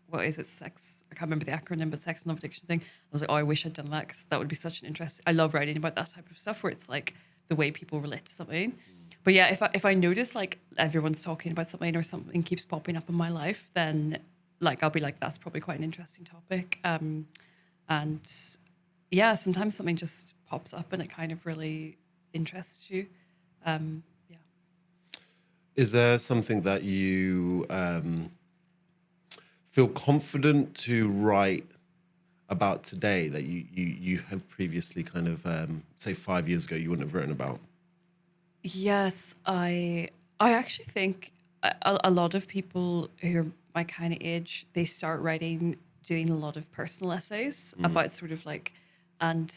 what is it, sex? I can't remember the acronym, but sex and love addiction thing. I was like, oh, I wish I'd done that because that would be such an interest. I love writing about that type of stuff where it's like the way people relate to something. But yeah, if I notice like everyone's talking about something or something keeps popping up in my life, then like I'll be like, that's probably quite an interesting topic. And yeah, sometimes something just pops up and it kind of really interests you. Yeah. is there something that you feel confident to write about today that you have previously kind of say 5 years ago you wouldn't have written about? Yes, I actually think a lot of people who are my kind of age, they start writing, doing a lot of personal essays about sort of like, and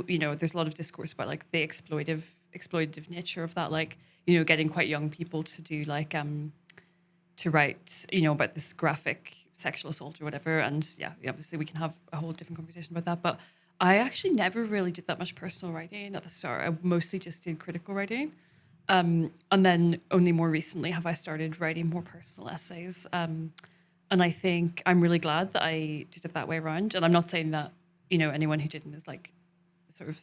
you know, there's a lot of discourse about like the exploitative nature of that, like, you know, getting quite young people to do like to write, you know, about this graphic sexual assault or whatever. And yeah, obviously we can have a whole different conversation about that. But I actually never really did that much personal writing at the start. I mostly just did critical writing. And then only more recently have I started writing more personal essays. And I think I'm really glad that I did it that way around. And I'm not saying that, anyone who didn't is like sort of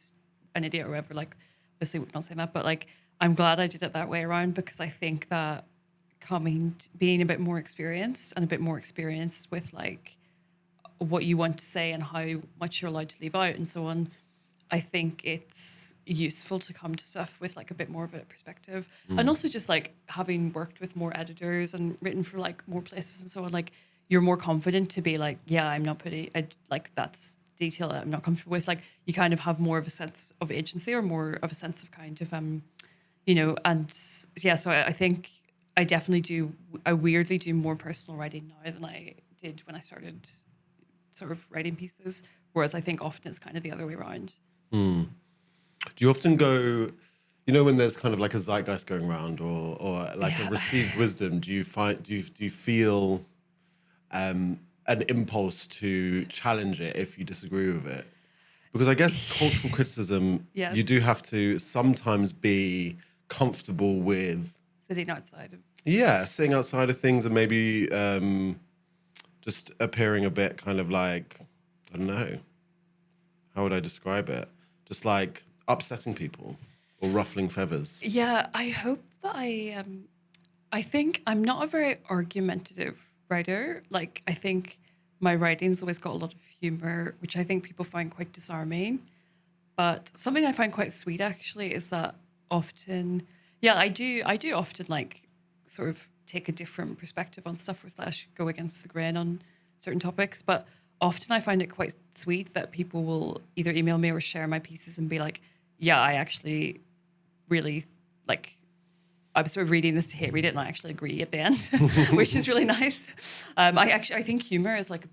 an idiot or whatever. Like, obviously, we're not saying that, but like, I'm glad I did it that way around, because I think that being a bit more experienced and a bit more experienced with like what you want to say and how much you're allowed to leave out and so on, I think it's useful to come to stuff with like a bit more of a perspective. And also just like having worked with more editors and written for like more places and so on, like you're more confident to be like, yeah, I'm not putting like that's detail that I'm not comfortable with. Like you kind of have more of a sense of agency or more of a sense of kind of, and yeah, so I think I weirdly do more personal writing now than I did when I started sort of writing pieces. Whereas I think often it's kind of the other way around. Do you often go, when there's kind of like a zeitgeist going around or like a received wisdom, do you feel an impulse to challenge it if you disagree with it? Because I guess cultural criticism, yes. You do have to sometimes be comfortable with sitting outside of sitting outside of things and maybe just appearing a bit kind of like, I don't know, how would I describe it? Just like upsetting people or ruffling feathers. Yeah, I hope that I think I'm not a very argumentative writer. Like, I think my writing's always got a lot of humor, which I think people find quite disarming. But something I find quite sweet actually is that often, I do often like sort of take a different perspective on stuff or / go against the grain on certain topics. But often I find it quite sweet that people will either email me or share my pieces and be like, yeah, I actually really like, I was sort of reading this to hate read it and I actually agree at the end, which is really nice. I think humor is like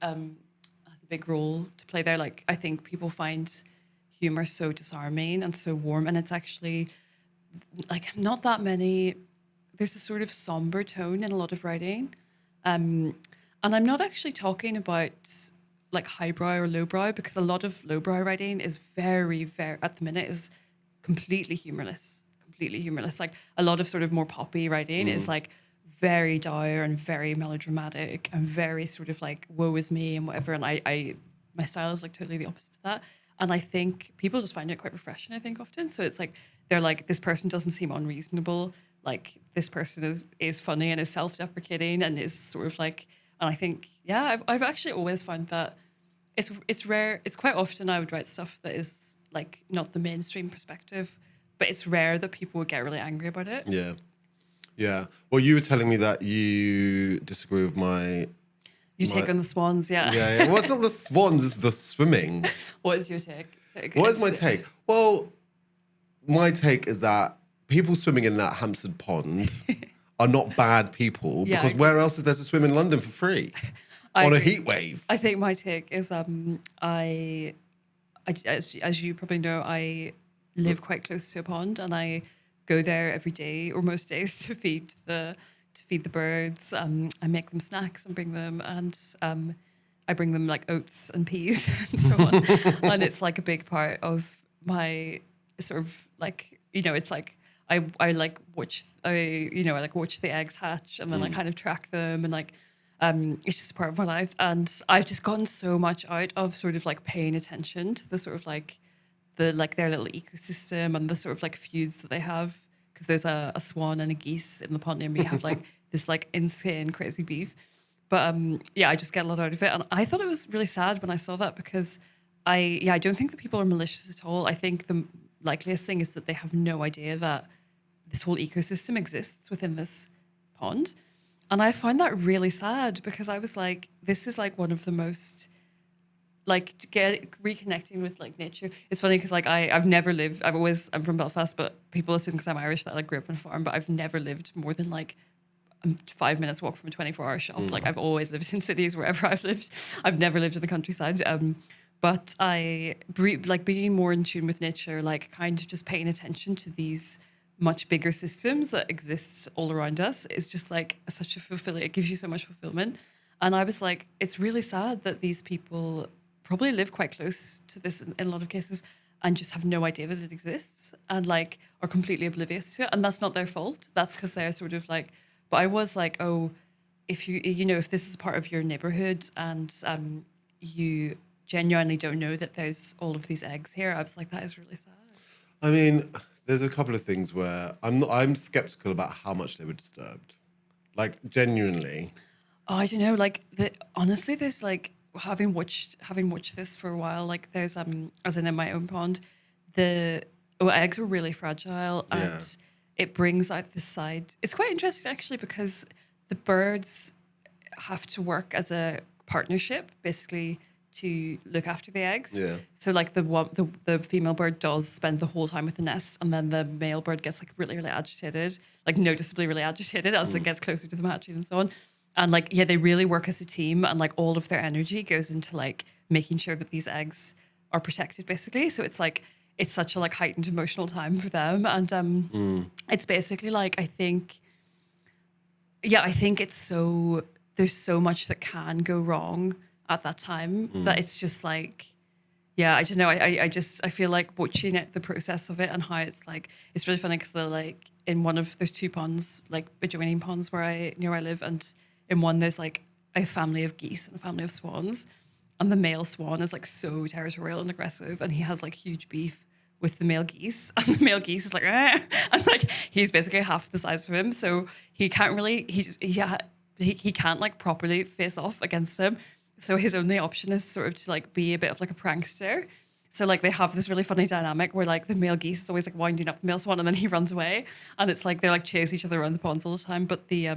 has a big role to play there. Like I think people find humor so disarming and so warm, and it's actually like not that many. There's a sort of somber tone in a lot of writing. And I'm not actually talking about like highbrow or lowbrow, because a lot of lowbrow writing is very, very, at the minute, is completely humorless. Like a lot of sort of more poppy writing is like very dour and very melodramatic and very sort of like woe is me and whatever. And my style is like totally the opposite of that. And I think people just find it quite refreshing, I think, often. So it's like, they're like, this person doesn't seem unreasonable. Like this person is funny and is self-deprecating and is sort of like, and I think, I've actually always found that it's rare. It's quite often I would write stuff that is like not the mainstream perspective, but it's rare that people would get really angry about it. Yeah. Yeah. Well, you were telling me that you disagree with my take on the swans, yeah. Yeah. Well, it's not the swans, it's the swimming. What is your take? What is my take? Well, my take is that people swimming in that Hampstead pond are not bad people, because where else is there to swim in London for free on a heat wave? I think my take is as you probably know, I live quite close to a pond and I go there every day or most days to feed the birds. I make them snacks and bring them, and I bring them like oats and peas and so on. And it's like a big part of my sort of like, it's like I like watch watch the eggs hatch, and then I kind of track them, and like it's just a part of my life. And I've just gotten so much out of sort of like paying attention to the sort of like their little ecosystem and the sort of like feuds that they have, because there's a swan and a geese in the pond near me have like this like insane crazy beef. But I just get a lot out of it, and I thought it was really sad when I saw that, because I don't think that people are malicious at all. I think the likeliest thing is that they have no idea that this whole ecosystem exists within this pond. And I found that really sad, because I was like, this is like one of the most like reconnecting with like nature. It's funny because like I'm from Belfast, but people assume because I'm Irish that I like grew up on a farm, but I've never lived more than like 5 minutes walk from a 24-hour shop. Like I've always lived in cities wherever I've lived. I've never lived in the countryside. But I like being more in tune with nature, like kind of just paying attention to these much bigger systems that exist all around us is just like such a fulfilling. It gives you so much fulfillment. And I was like, it's really sad that these people probably live quite close to this in a lot of cases and just have no idea that it exists and like are completely oblivious to it. And that's not their fault. That's because they're sort of like, but I was like, oh, if if this is part of your neighborhood and you genuinely don't know that there's all of these eggs here, I was like, that is really sad. I mean, there's a couple of things where I'm skeptical about how much they were disturbed. Like, genuinely. Oh, I don't know. Like, honestly, there's like having watched this for a while. Like, there's as in my own pond, the eggs were really fragile, and it brings out the side. It's quite interesting actually because the birds have to work as a partnership, basically, to look after the eggs. Yeah. So like the female bird does spend the whole time with the nest, and then the male bird gets like really, really agitated, like noticeably really agitated as it gets closer to the hatching and so on. And like, yeah, they really work as a team, and like all of their energy goes into like making sure that these eggs are protected, basically. So it's like it's such a like heightened emotional time for them, and it's basically like I think it's so there's so much that can go wrong at that time that it's just like, yeah, I don't know. I feel like watching it, the process of it, and how it's like, it's really funny because they're like in there's two ponds, like adjoining ponds near where I live, and in one there's like a family of geese and a family of swans, and the male swan is like so territorial and aggressive, and he has like huge beef with the male geese, and the male geese is like, and like he's basically half the size of him, so he can't really, he can't like properly face off against him. So his only option is sort of to like be a bit of like a prankster. So like they have this really funny dynamic where like the male geese is always like winding up the male swan, and then he runs away, and it's like they like chase each other around the ponds all the time. But the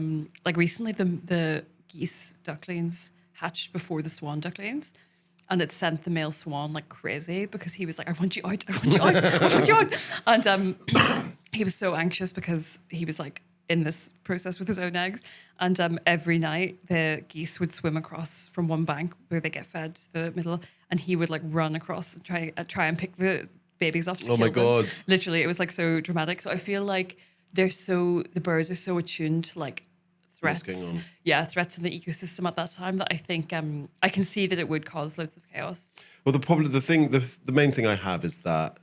like recently the geese ducklings hatched before the swan ducklings, and it sent the male swan like crazy because he was like, I want you out, I want you out, I want you out. And he was so anxious because he was like in this process with his own eggs, and every night the geese would swim across from one bank where they get fed to the middle, and he would like run across and try and pick the babies off to kill them. God. Literally, it was like so dramatic. So I feel like the birds are so attuned to like threats. What's going on? Yeah, threats in the ecosystem at that time that I think I can see that it would cause loads of chaos. Well, the main thing I have is that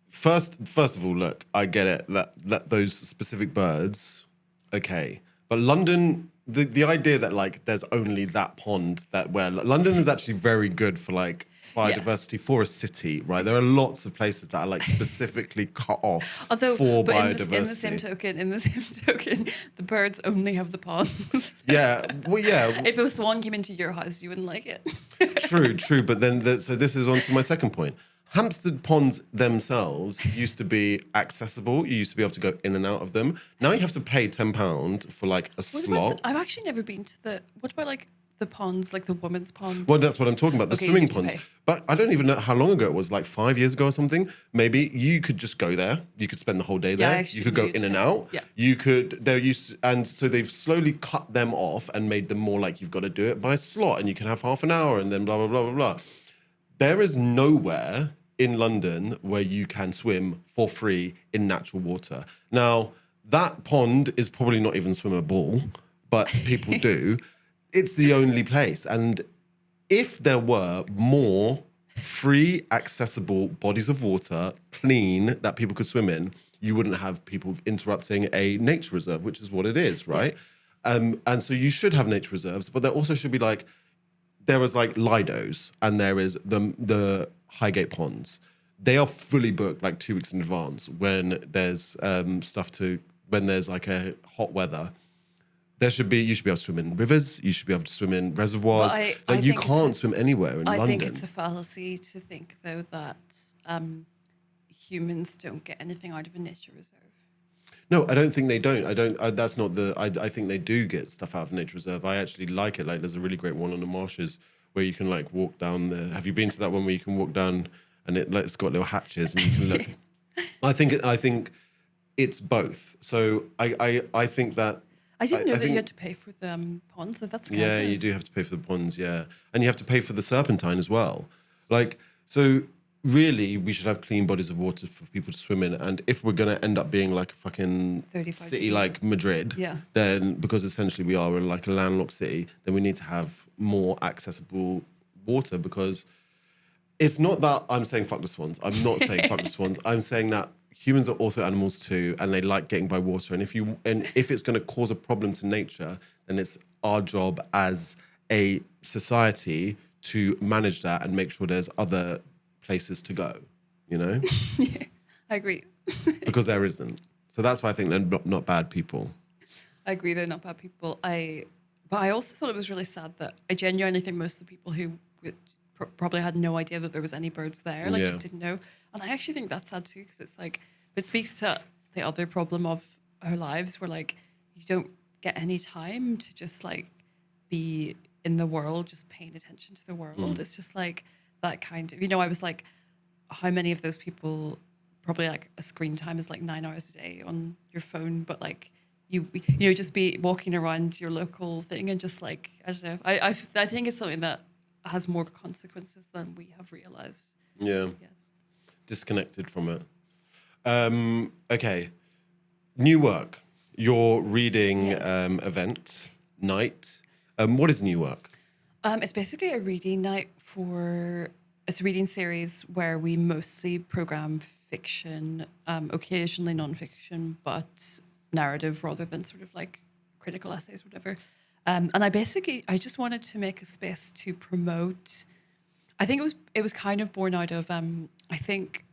First of all, look, I get it that those specific birds, okay, but London, the idea that like there's only that pond where London is actually very good for like biodiversity for a city, right? There are lots of places that are like specifically cut off for biodiversity. In the same token, the birds only have the ponds. Yeah, well, yeah. If a swan came into your house, you wouldn't like it. True, but then so this is on to my second point. Hampstead ponds themselves used to be accessible. You used to be able to go in and out of them. Now you have to pay £10 for like a slot. I've actually never been to what about like the ponds, like the women's pond? Well, that's what I'm talking about, the swimming ponds. But I don't even know how long ago it was, like 5 years ago or something. Maybe you could just go there. You could spend the whole day there. You could go in and out. Yeah. You could, and so they've slowly cut them off and made them more like you've got to do it by a slot, and you can have half an hour and then blah, blah, blah, blah, blah. There is nowhere in London where you can swim for free in natural water. Now, that pond is probably not even swimmable, but people do. It's the only place. And if there were more free, accessible bodies of water, clean, that people could swim in, you wouldn't have people interrupting a nature reserve, which is what it is, right? And so you should have nature reserves, but there also should be like, there is like Lidos, and there is the Highgate ponds. They are fully booked like 2 weeks in advance when there's when there's like a hot weather. You should be able to swim in rivers. You should be able to swim in reservoirs. You can't swim anywhere in London. I think it's a fallacy to think though that humans don't get anything out of a nature reserve. No, I don't think they don't. That's not I think they do get stuff out of nature reserve. I actually like it. Like, there's a really great one on the marshes where you can like walk down there. Have you been to that one where you can walk down and it's got little hatches and you can look? I think it's both. So I think that. I didn't know that you had to pay for the ponds. That's kind yeah, you do have to pay for the ponds. Yeah, and you have to pay for the serpentine as well. Like, so. Really, we should have clean bodies of water for people to swim in. And if we're going to end up being like a fucking city like Madrid, then because essentially we are like a landlocked city, then we need to have more accessible water, because it's not that I'm saying fuck the swans. I'm not saying fuck the swans. I'm saying that humans are also animals too, and they like getting by water. And if it's going to cause a problem to nature, then it's our job as a society to manage that and make sure there's other places to go, you know? Yeah, I agree. Because there isn't. So that's why I think they're not bad people. I agree, they're not bad people. But I also thought it was really sad that I genuinely think most of the people who probably had no idea that there was any birds there, like just didn't know. And I actually think that's sad too, because it's like, it speaks to the other problem of our lives where like you don't get any time to just like be in the world, just paying attention to the world. It's just like that kind of, I was like, how many of those people probably like a screen time is like 9 hours a day on your phone, but like you just be walking around your local thing and just like, I don't know. I think it's something that has more consequences than we have realized. Yeah. Yes. Disconnected from it. Okay. New work. Your reading event night. What is new work? It's basically a reading night it's a reading series where we mostly program fiction, occasionally non-fiction, but narrative rather than sort of like critical essays or whatever. And I just wanted to make a space to promote. I think it was kind of born out of, I think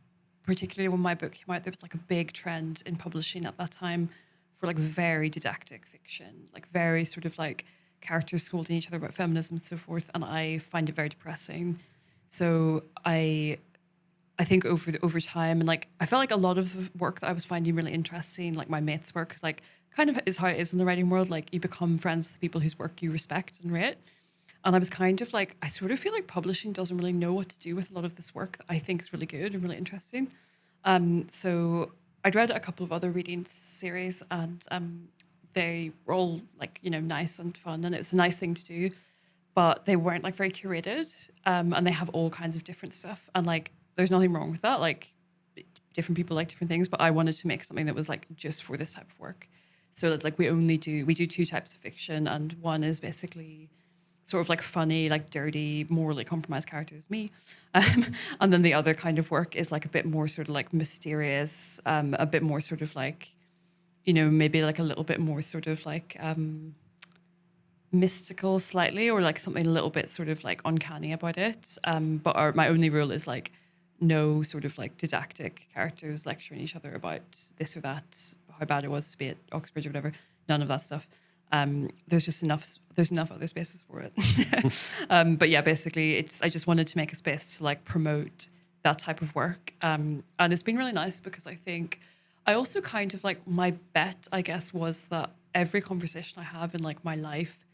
particularly when my book came out, there was like a big trend in publishing at that time for like very didactic fiction, like very sort of like characters scolding each other about feminism and so forth. And I find it very depressing. So I think over time, and like I felt like a lot of the work that I was finding really interesting, like my mates' work, because like kind of is how it is in the writing world. Like you become friends with people whose work you respect and rate. And I was kind of like, I sort of feel like publishing doesn't really know what to do with a lot of this work that I think is really good and really interesting. So I'd read a couple of other reading series, and they were all like, nice and fun, and it was a nice thing to do, but they weren't like very curated, and they have all kinds of different stuff. And like, there's nothing wrong with that. Like different people like different things, but I wanted to make something that was like just for this type of work. So it's like we do two types of fiction, and one is basically sort of like funny, like dirty, morally compromised characters, me. And then the other kind of work is like a bit more sort of like mysterious, a bit more sort of like, maybe like a little bit more sort of like mystical slightly, or like something a little bit sort of like uncanny about it. But my only rule is like no sort of like didactic characters lecturing each other about this or that, how bad it was to be at Oxbridge or whatever. None of that stuff. There's enough other spaces for it. But yeah, basically I just wanted to make a space to like promote that type of work. And it's been really nice because I think I also kind of like, my bet, I guess, was that every conversation I have in like my life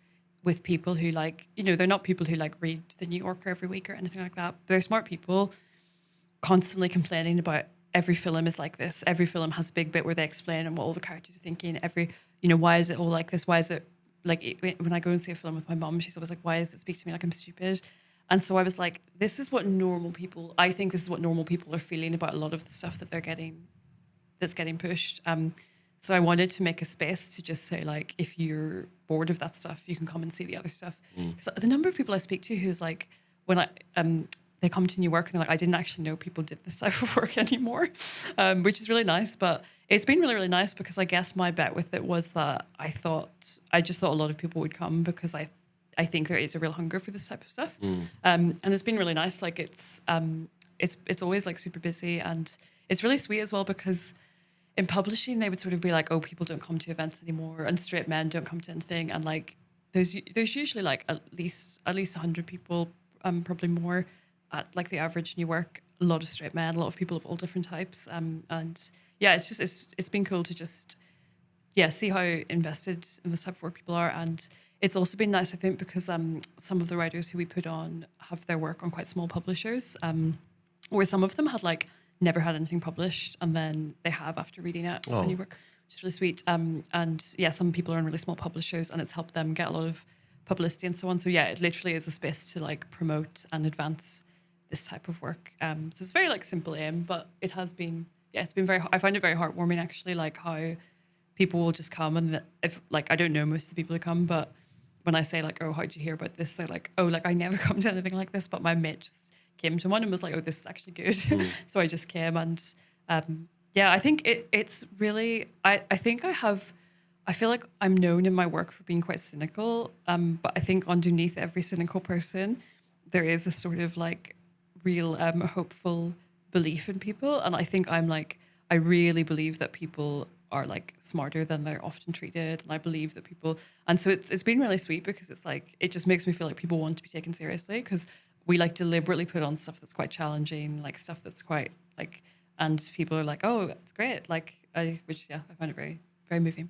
with people who like, they're not people who like read the New Yorker every week or anything like that. They're smart people constantly complaining about every film is like this. Every film has a big bit where they explain and what all the characters are thinking. Why is it all like this? Why is it like when I go and see a film with my mum, she's always like, why does it speak to me like I'm stupid? And so I was like, I think this is what normal people are feeling about a lot of the stuff that that's getting pushed. So I wanted to make a space to just say like, if you're bored of that stuff, you can come and see the other stuff. Because the number of people I speak to who's like, when they come to New Work and they're like, I didn't actually know people did this type of work anymore, which is really nice. But it's been really, really nice because I guess my bet with it was that I just thought a lot of people would come because I think there is a real hunger for this type of stuff. And it's been really nice. Like it's always like super busy, and it's really sweet as well because in publishing they would sort of be like, oh, people don't come to events anymore and straight men don't come to anything. And like there's usually like at least 100 people, probably more, at like the average New Work. A lot of straight men, a lot of people of all different types, and yeah, it's been cool to just see how invested in this type of work people are. And it's also been nice, I think, because some of the writers who we put on have their work on quite small publishers, where some of them had like never had anything published and then they have after reading it on New Work, which is really sweet. And yeah, some people are on really small publishers and it's helped them get a lot of publicity and so on. So yeah, it literally is a space to like promote and advance this type of work. So it's very like simple aim, but it has been, it's been very, I find it very heartwarming actually, like how people will just come, and if like, I don't know most of the people who come, but when I say like, oh, how'd you hear about this? They're like, oh, like I never come to anything like this, but my mate just came to one and was like, oh, this is actually good. So I just came, and Yeah, I think it's really, I think I feel like I'm known in my work for being quite cynical. But I think underneath every cynical person, there is a sort of like real hopeful belief in people. And I think I really believe that people are like smarter than they're often treated. And I believe that people, and so it's been really sweet because it's like, it just makes me feel like people want to be taken seriously because we like deliberately put on stuff that's quite challenging, like stuff that's quite like, and people are like, oh, that's great. Like, I find it very, very moving.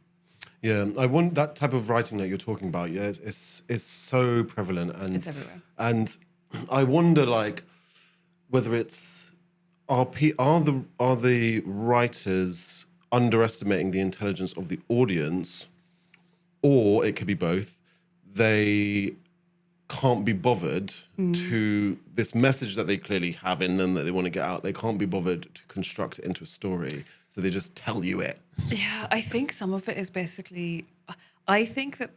Yeah, I want that type of writing that you're talking about. Yeah, it's so prevalent, It's everywhere. and I wonder like whether it's are the writers underestimating the intelligence of the audience, or it could be both. They can't be bothered to this message that they clearly have in them that they want to get out. They can't be bothered to construct it into a story, so they just tell you it. Yeah, I think some of it is basically, I think that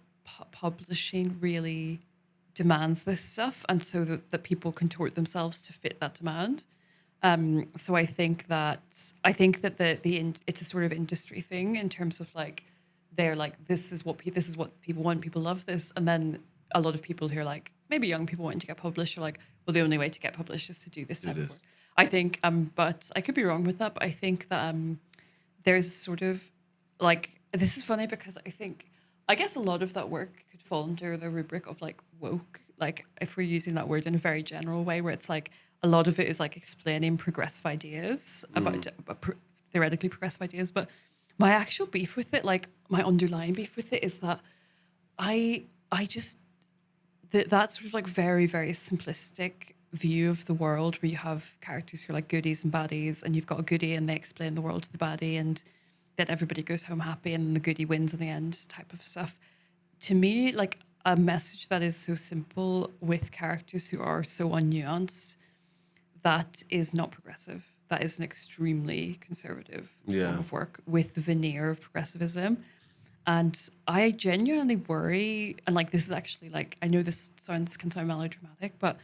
publishing really demands this stuff, and so that people contort themselves to fit that demand. So I think that it's a sort of industry thing in terms of like they're like this is what people want, people love this, and then a lot of people who are like maybe young people wanting to get published are like, well, the only way to get published is to do this type of work. I think, but I could be wrong with that, but I think that there's sort of like this is funny because I guess a lot of that work could fall under the rubric of like woke, like if we're using that word in a very general way, where it's like a lot of it is like explaining progressive ideas about theoretically progressive ideas. But my actual beef with it, like my underlying beef with it, is that I just that sort of like very, very simplistic view of the world where you have characters who are like goodies and baddies, and you've got a goodie and they explain the world to the baddie, and then everybody goes home happy and the goodie wins in the end type of stuff. To me, like a message that is so simple with characters who are so unnuanced, that is not progressive. That is an extremely conservative form of work with the veneer of progressivism. And I genuinely worry, and like this is actually like, I know this can sound melodramatic, but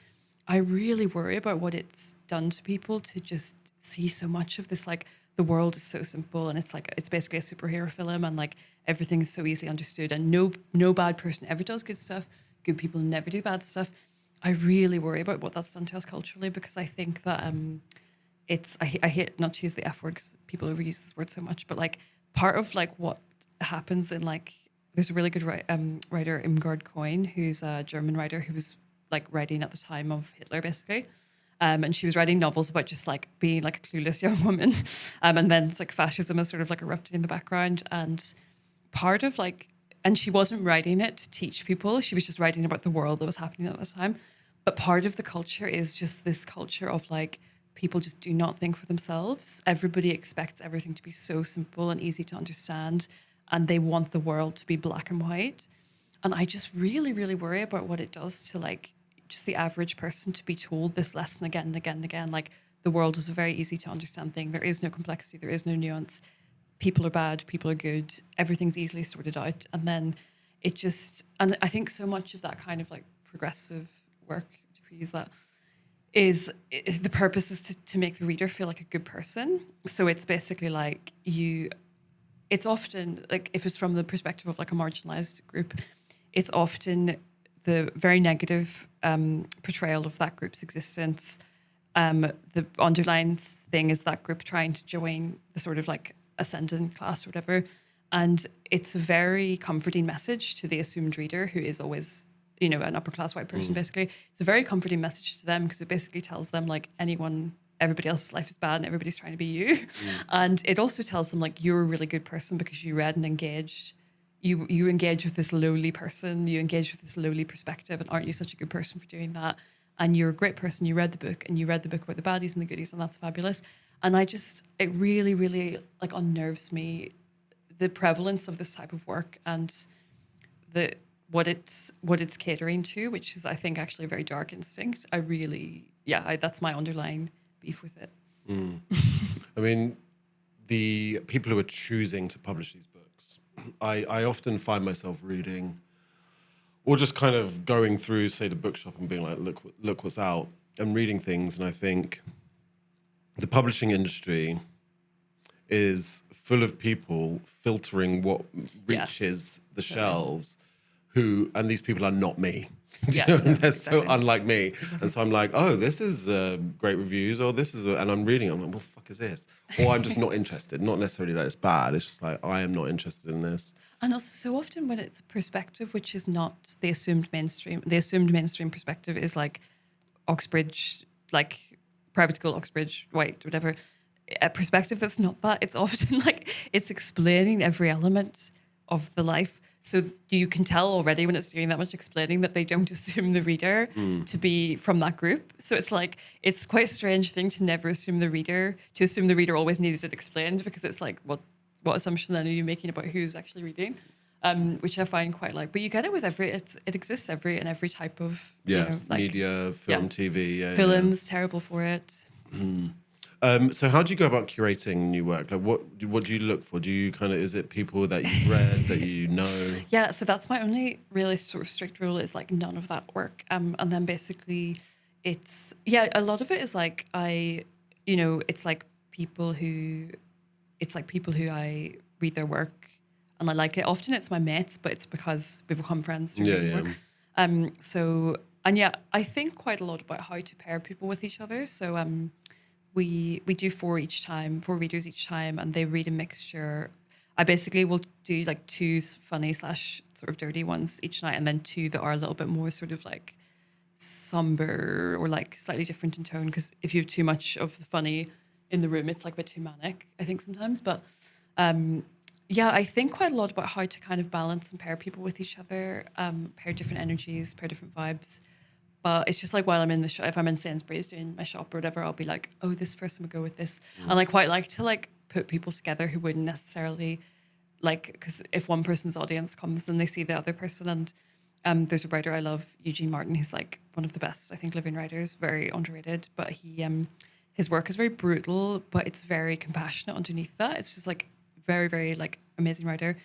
I really worry about what it's done to people to just see so much of this, like the world is so simple and it's like, it's basically a superhero film and like everything is so easily understood and no bad person ever does good stuff. Good people never do bad stuff. I really worry about what that's done to us culturally because I think that I hate not to use the F word because people overuse this word so much, but like part of like what happens in like there's a really good writer Imgard Coin who's a German writer who was like writing at the time of Hitler basically, and she was writing novels about just like being like a clueless young woman, and then it's like fascism is sort of like erupted in the background, and part of like, and she wasn't writing it to teach people, she was just writing about the world that was happening at the time, but part of the culture is just this culture of like people just do not think for themselves. Everybody expects everything to be so simple and easy to understand, and they want the world to be black and white. And I just really, really worry about what it does to like just the average person to be told this lesson again and again and again. Like the world is a very easy to understand thing. There is no complexity. There is no nuance. People are bad. People are good. Everything's easily sorted out. And then it just, and I think so much of that kind of like progressive work, if we use that, is the purpose is to make the reader feel like a good person. So it's basically like it's often like if it's from the perspective of like a marginalized group, it's often the very negative portrayal of that group's existence. The underlying thing is that group trying to join the sort of like ascendant class or whatever. And it's a very comforting message to the assumed reader who is always, you know, an upper class white person, basically. It's a very comforting message to them because it basically tells them like everybody else's life is bad and everybody's trying to be you. And it also tells them like you're a really good person because you read and engaged. You engage with this lowly person, you engage with this lowly perspective, and aren't you such a good person for doing that? And you're a great person, you read the book, and you read the book about the baddies and the goodies, and that's fabulous. And it really, really like unnerves me, the prevalence of this type of work and what it's catering to, which is I think actually a very dark instinct. That's my underlying beef with it. I mean, the people who are choosing to publish these books, I often find myself reading or just kind of going through, say, the bookshop and being like, look what's out, and reading things. And I think the publishing industry is full of people filtering what reaches the shelves, and these people are not me. They're so unlike me. And so I'm like, oh, this is great reviews, or this is, and I'm reading, I'm like, what the fuck is this? Or I'm just not interested. Not necessarily that it's bad. It's just like, I am not interested in this. And also, so often when it's a perspective which is not the assumed mainstream perspective is like Oxbridge, like private school, Oxbridge, white, whatever. A perspective that's not that, it's often like it's explaining every element of the life. So you can tell already when it's doing that much explaining that they don't assume the reader to be from that group. So it's like, it's quite a strange thing to never assume the reader, to assume the reader always needs it explained, because it's like, what assumption then are you making about who's actually reading? Which I find quite like, but you get it with it exists in every type of media, film, TV, films. Terrible for it. So how do you go about curating new work? Like, what do you look for? Do you is it people that you've read that you know? Yeah, so that's my only really sort of strict rule is like none of that work. And then basically, it's a lot of it is like it's like people who I read their work and I like it. Often it's my mates, but it's because we become friends through reading work. I think quite a lot about how to pair people with each other. So we do 4 readers each time, and they read a mixture. I basically will do like 2 funny / sort of dirty ones each night, and then 2 that are a little bit more sort of like somber or like slightly different in tone. Because if you have too much of the funny in the room, it's like a bit too manic, I think sometimes. But I think quite a lot about how to kind of balance and pair people with each other, pair different energies, pair different vibes. But it's just like while I'm in the shop, if I'm in Sainsbury's doing my shop or whatever, I'll be like, oh, this person would go with this. And I quite like to like put people together who wouldn't necessarily like, because if one person's audience comes, then they see the other person. And there's a writer I love, Eugene Martin. He's like one of the best, I think, living writers, very underrated. But his work is very brutal, but it's very compassionate underneath that. It's just like very, very like amazing writer.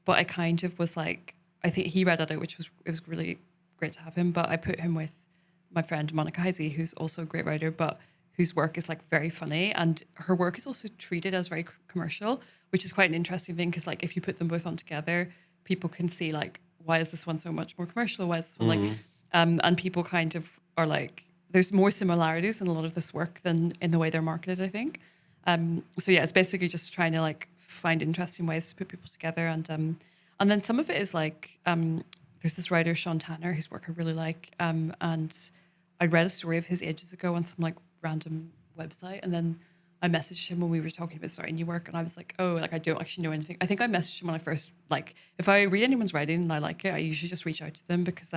But I kind of was like, I think he read it, which was really great to have him, but I put him with my friend Monica Heisey, who's also a great writer, but whose work is like very funny, and her work is also treated as very commercial, which is quite an interesting thing, because like if you put them both on together, people can see like, why is this one so much more commercial? Why is this one like, and people kind of are like, there's more similarities in a lot of this work than in the way they're marketed, I think. It's basically just trying to like find interesting ways to put people together, and then some of it is like, there's this writer, Sean Tanner, whose work I really like. And I read a story of his ages ago on some like random website. And then I messaged him when we were talking about starting new work. And I was like, oh, like I don't actually know anything. I think I messaged him when I first, like, if I read anyone's writing and I like it, I usually just reach out to them, because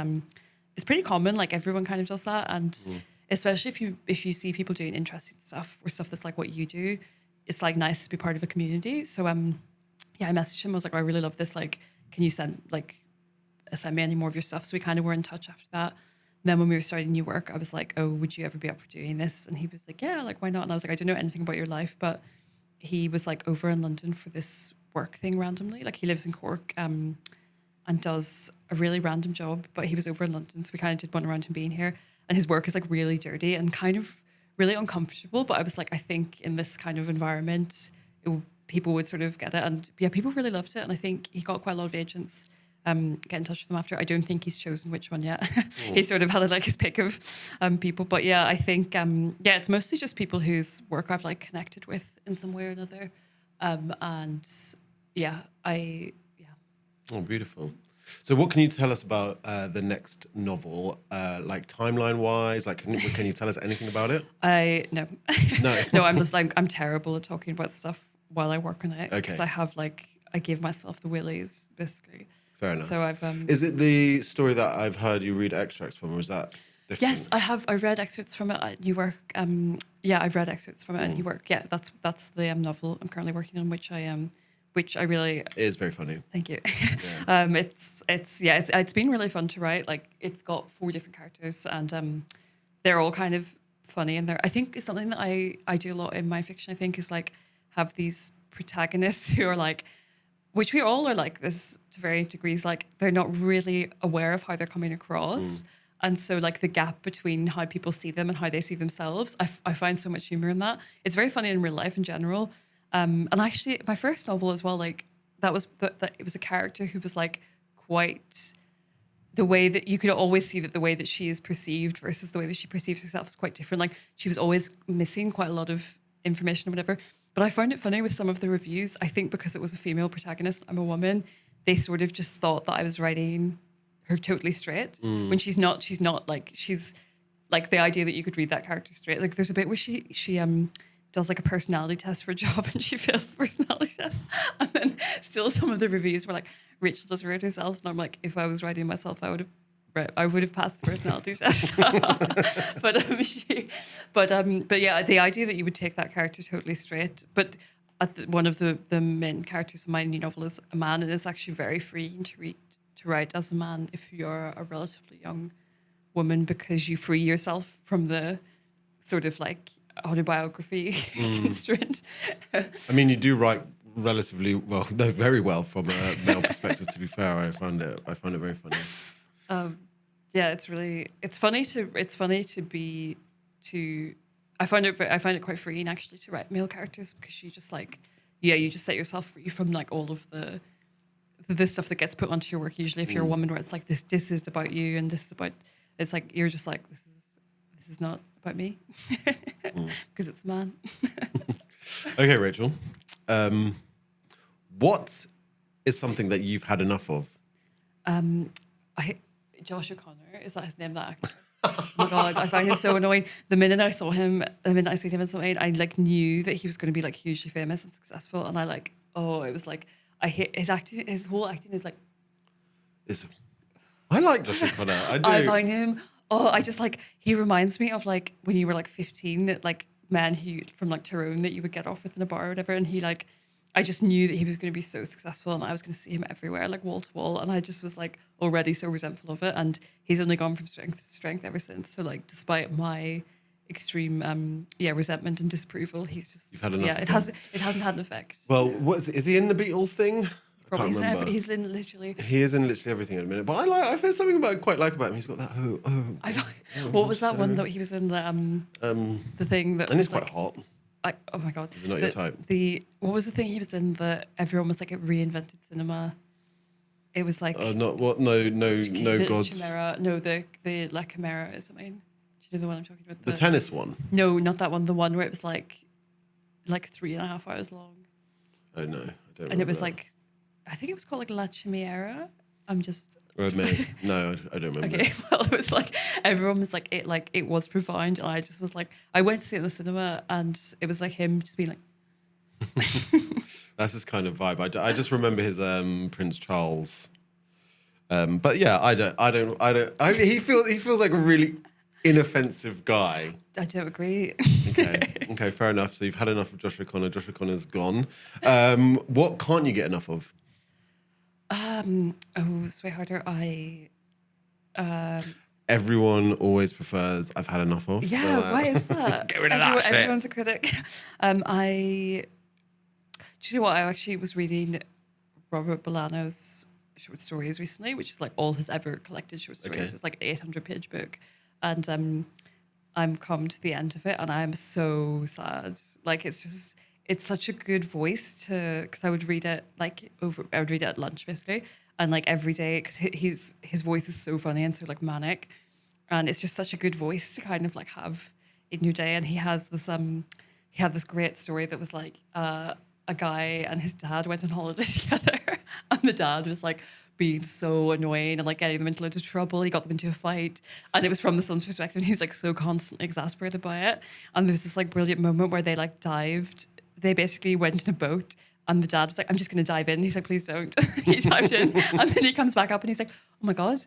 it's pretty common. Like everyone kind of does that. And especially if you see people doing interesting stuff or stuff that's like what you do, it's like nice to be part of a community. So I messaged him. I was like, I really love this. Like, can you send me any more of your stuff? So we kind of were in touch after that. And then when we were starting new work, I was like, oh, would you ever be up for doing this? And he was like, yeah, like why not? And I was like, I don't know anything about your life, but he was like over in London for this work thing randomly. Like he lives in Cork and does a really random job, but he was over in London. So we kind of did one around him being here, and his work is like really dirty and kind of really uncomfortable. But I was like, I think in this kind of environment, people would sort of get it. And yeah, people really loved it. And I think he got quite a lot of agents get in touch with them after. I don't think he's chosen which one yet. He sort of had like his pick of people. But yeah, I think it's mostly just people whose work I've like connected with in some way or another. Oh, beautiful. So what can you tell us about the next novel, like timeline wise? Like, can you tell us anything about it? No. No. No, I'm just like, I'm terrible at talking about stuff while I work on it. Because Okay. I give myself the willies, basically. Fair enough. So I've Is it the story that I've heard you read extracts from, or is that different? Yes, I have. I read excerpts from it at New Work. I've read excerpts from it at New Work. Yeah, that's the novel I'm currently working on, which I really. It is very funny. Thank you. Yeah. It's been really fun to write. Like it's got 4 different characters, and they're all kind of funny. And I think it's something that I do a lot in my fiction. I think is like have these protagonists who are like, which we all are like this to varying degrees. Like they're not really aware of how they're coming across. And so like the gap between how people see them and how they see themselves, I find so much humor in that. It's very funny in real life in general. And actually, my first novel as well, like that was that it was a character who was like quite the way that you could always see that the way that she is perceived versus the way that she perceives herself is quite different. Like she was always missing quite a lot of information or whatever. But I found it funny with some of the reviews. I think because it was a female protagonist, I'm a woman, they sort of just thought that I was writing her totally straight when she's not. She's not like she's like the idea that you could read that character straight. Like there's a bit where she does like a personality test for a job and she fails the personality test. And then still some of the reviews were like, Rachel just wrote herself. And I'm like, if I was writing myself, I would have passed the personality test. But yeah, the idea that you would take that character totally straight. But one of the main characters of my new novel is a man, and it's actually very freeing to write as a man if you're a relatively young woman, because you free yourself from the sort of like autobiography constraint. I mean, you do write relatively well, no, very well from a male perspective. To be fair, I find it very funny. Yeah, it's funny to I find it quite freeing actually to write male characters, because you just like, you just set yourself free from like all of the stuff that gets put onto your work. Usually, if you're a woman, where it's like this is about you and this is about, it's like you're just like this is not about me because it's a man. Okay, Rachel. What is something that you've had enough of? Josh O'Connor, is that his name? That actor. Oh my God, I find him so annoying. The minute I seen him in something, I like knew that he was going to be like hugely famous and successful, and it was like I hate his acting. His whole acting is like. I like Josh O'Connor. I do. I find him. I just like, he reminds me of like when you were like 15, that like man who from like Tyrone that you would get off with in a bar or whatever, and he like, I just knew that he was going to be so successful and I was going to see him everywhere, like wall to wall, and I just was like already so resentful of it, and he's only gone from strength to strength ever since. So like, despite my extreme resentment and disapproval, he's just, you've had enough. Yeah, it hasn't had an effect. Well, is he in the Beatles thing? Probably he's in literally. He is in literally everything at the minute. But I feel something I quite like about him. He's got that what was that one that he was in the thing that and was it's quite hot. Oh my God! Is it not your type? What was the thing he was in that everyone was like, it reinvented cinema? It was like No God. Chimera, no, the La Chimera or something. Do you know the one I'm talking about? The tennis one. No, not that one. The one where it was like 3.5 hours long. Oh no, I don't. And it was like, I think it was called like La Chimera. I'm just. No, I don't remember. Okay, well, it was like everyone was like it was profound, and I just was like, I went to see it in the cinema, and it was like him just being like. That's his kind of vibe. I just remember his Prince Charles. But yeah, I don't. He feels like a really inoffensive guy. I don't agree. Okay, fair enough. So you've had enough of Josh O'Connor. Josh O'Connor's gone. What can't you get enough of? It's way harder. Everyone always prefers I've had enough of. Yeah, why is that? Get rid of that shit. Everyone's a critic. Do you know what? I actually was reading Robert Bolaño's short stories recently, which is like all his ever collected short stories. Okay. It's like an 800-page book, and I'm come to the end of it, and I'm so sad. Like it's such a good voice because I would read it at lunch basically, and like every day, because his voice is so funny and so like manic, and it's just such a good voice to kind of like have in your day. And he had this great story that was like a guy and his dad went on holiday together, and the dad was like being so annoying and like getting them into loads of trouble. He got them into a fight, and it was from the son's perspective, and he was like so constantly exasperated by it. And there was this like brilliant moment where they like dived. They basically went in a boat, and the dad was like, I'm just going to dive in. He's like, please don't. He dived in, and then he comes back up and he's like, oh my God,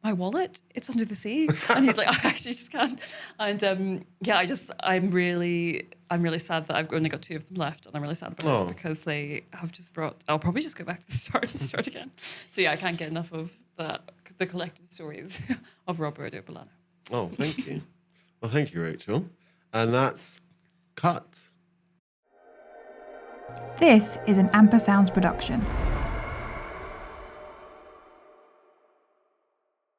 my wallet, it's under the sea. And he's like, I actually just can't. And I'm really sad that I've only got 2 of them left, and I'm really sad about it because they have just I'll probably just go back to the start and start again. So yeah, I can't get enough of the collected stories of Roberto Bolaño. Oh, thank you. Well, thank you, Rachel. And that's cut. This is an Amper Sounds production.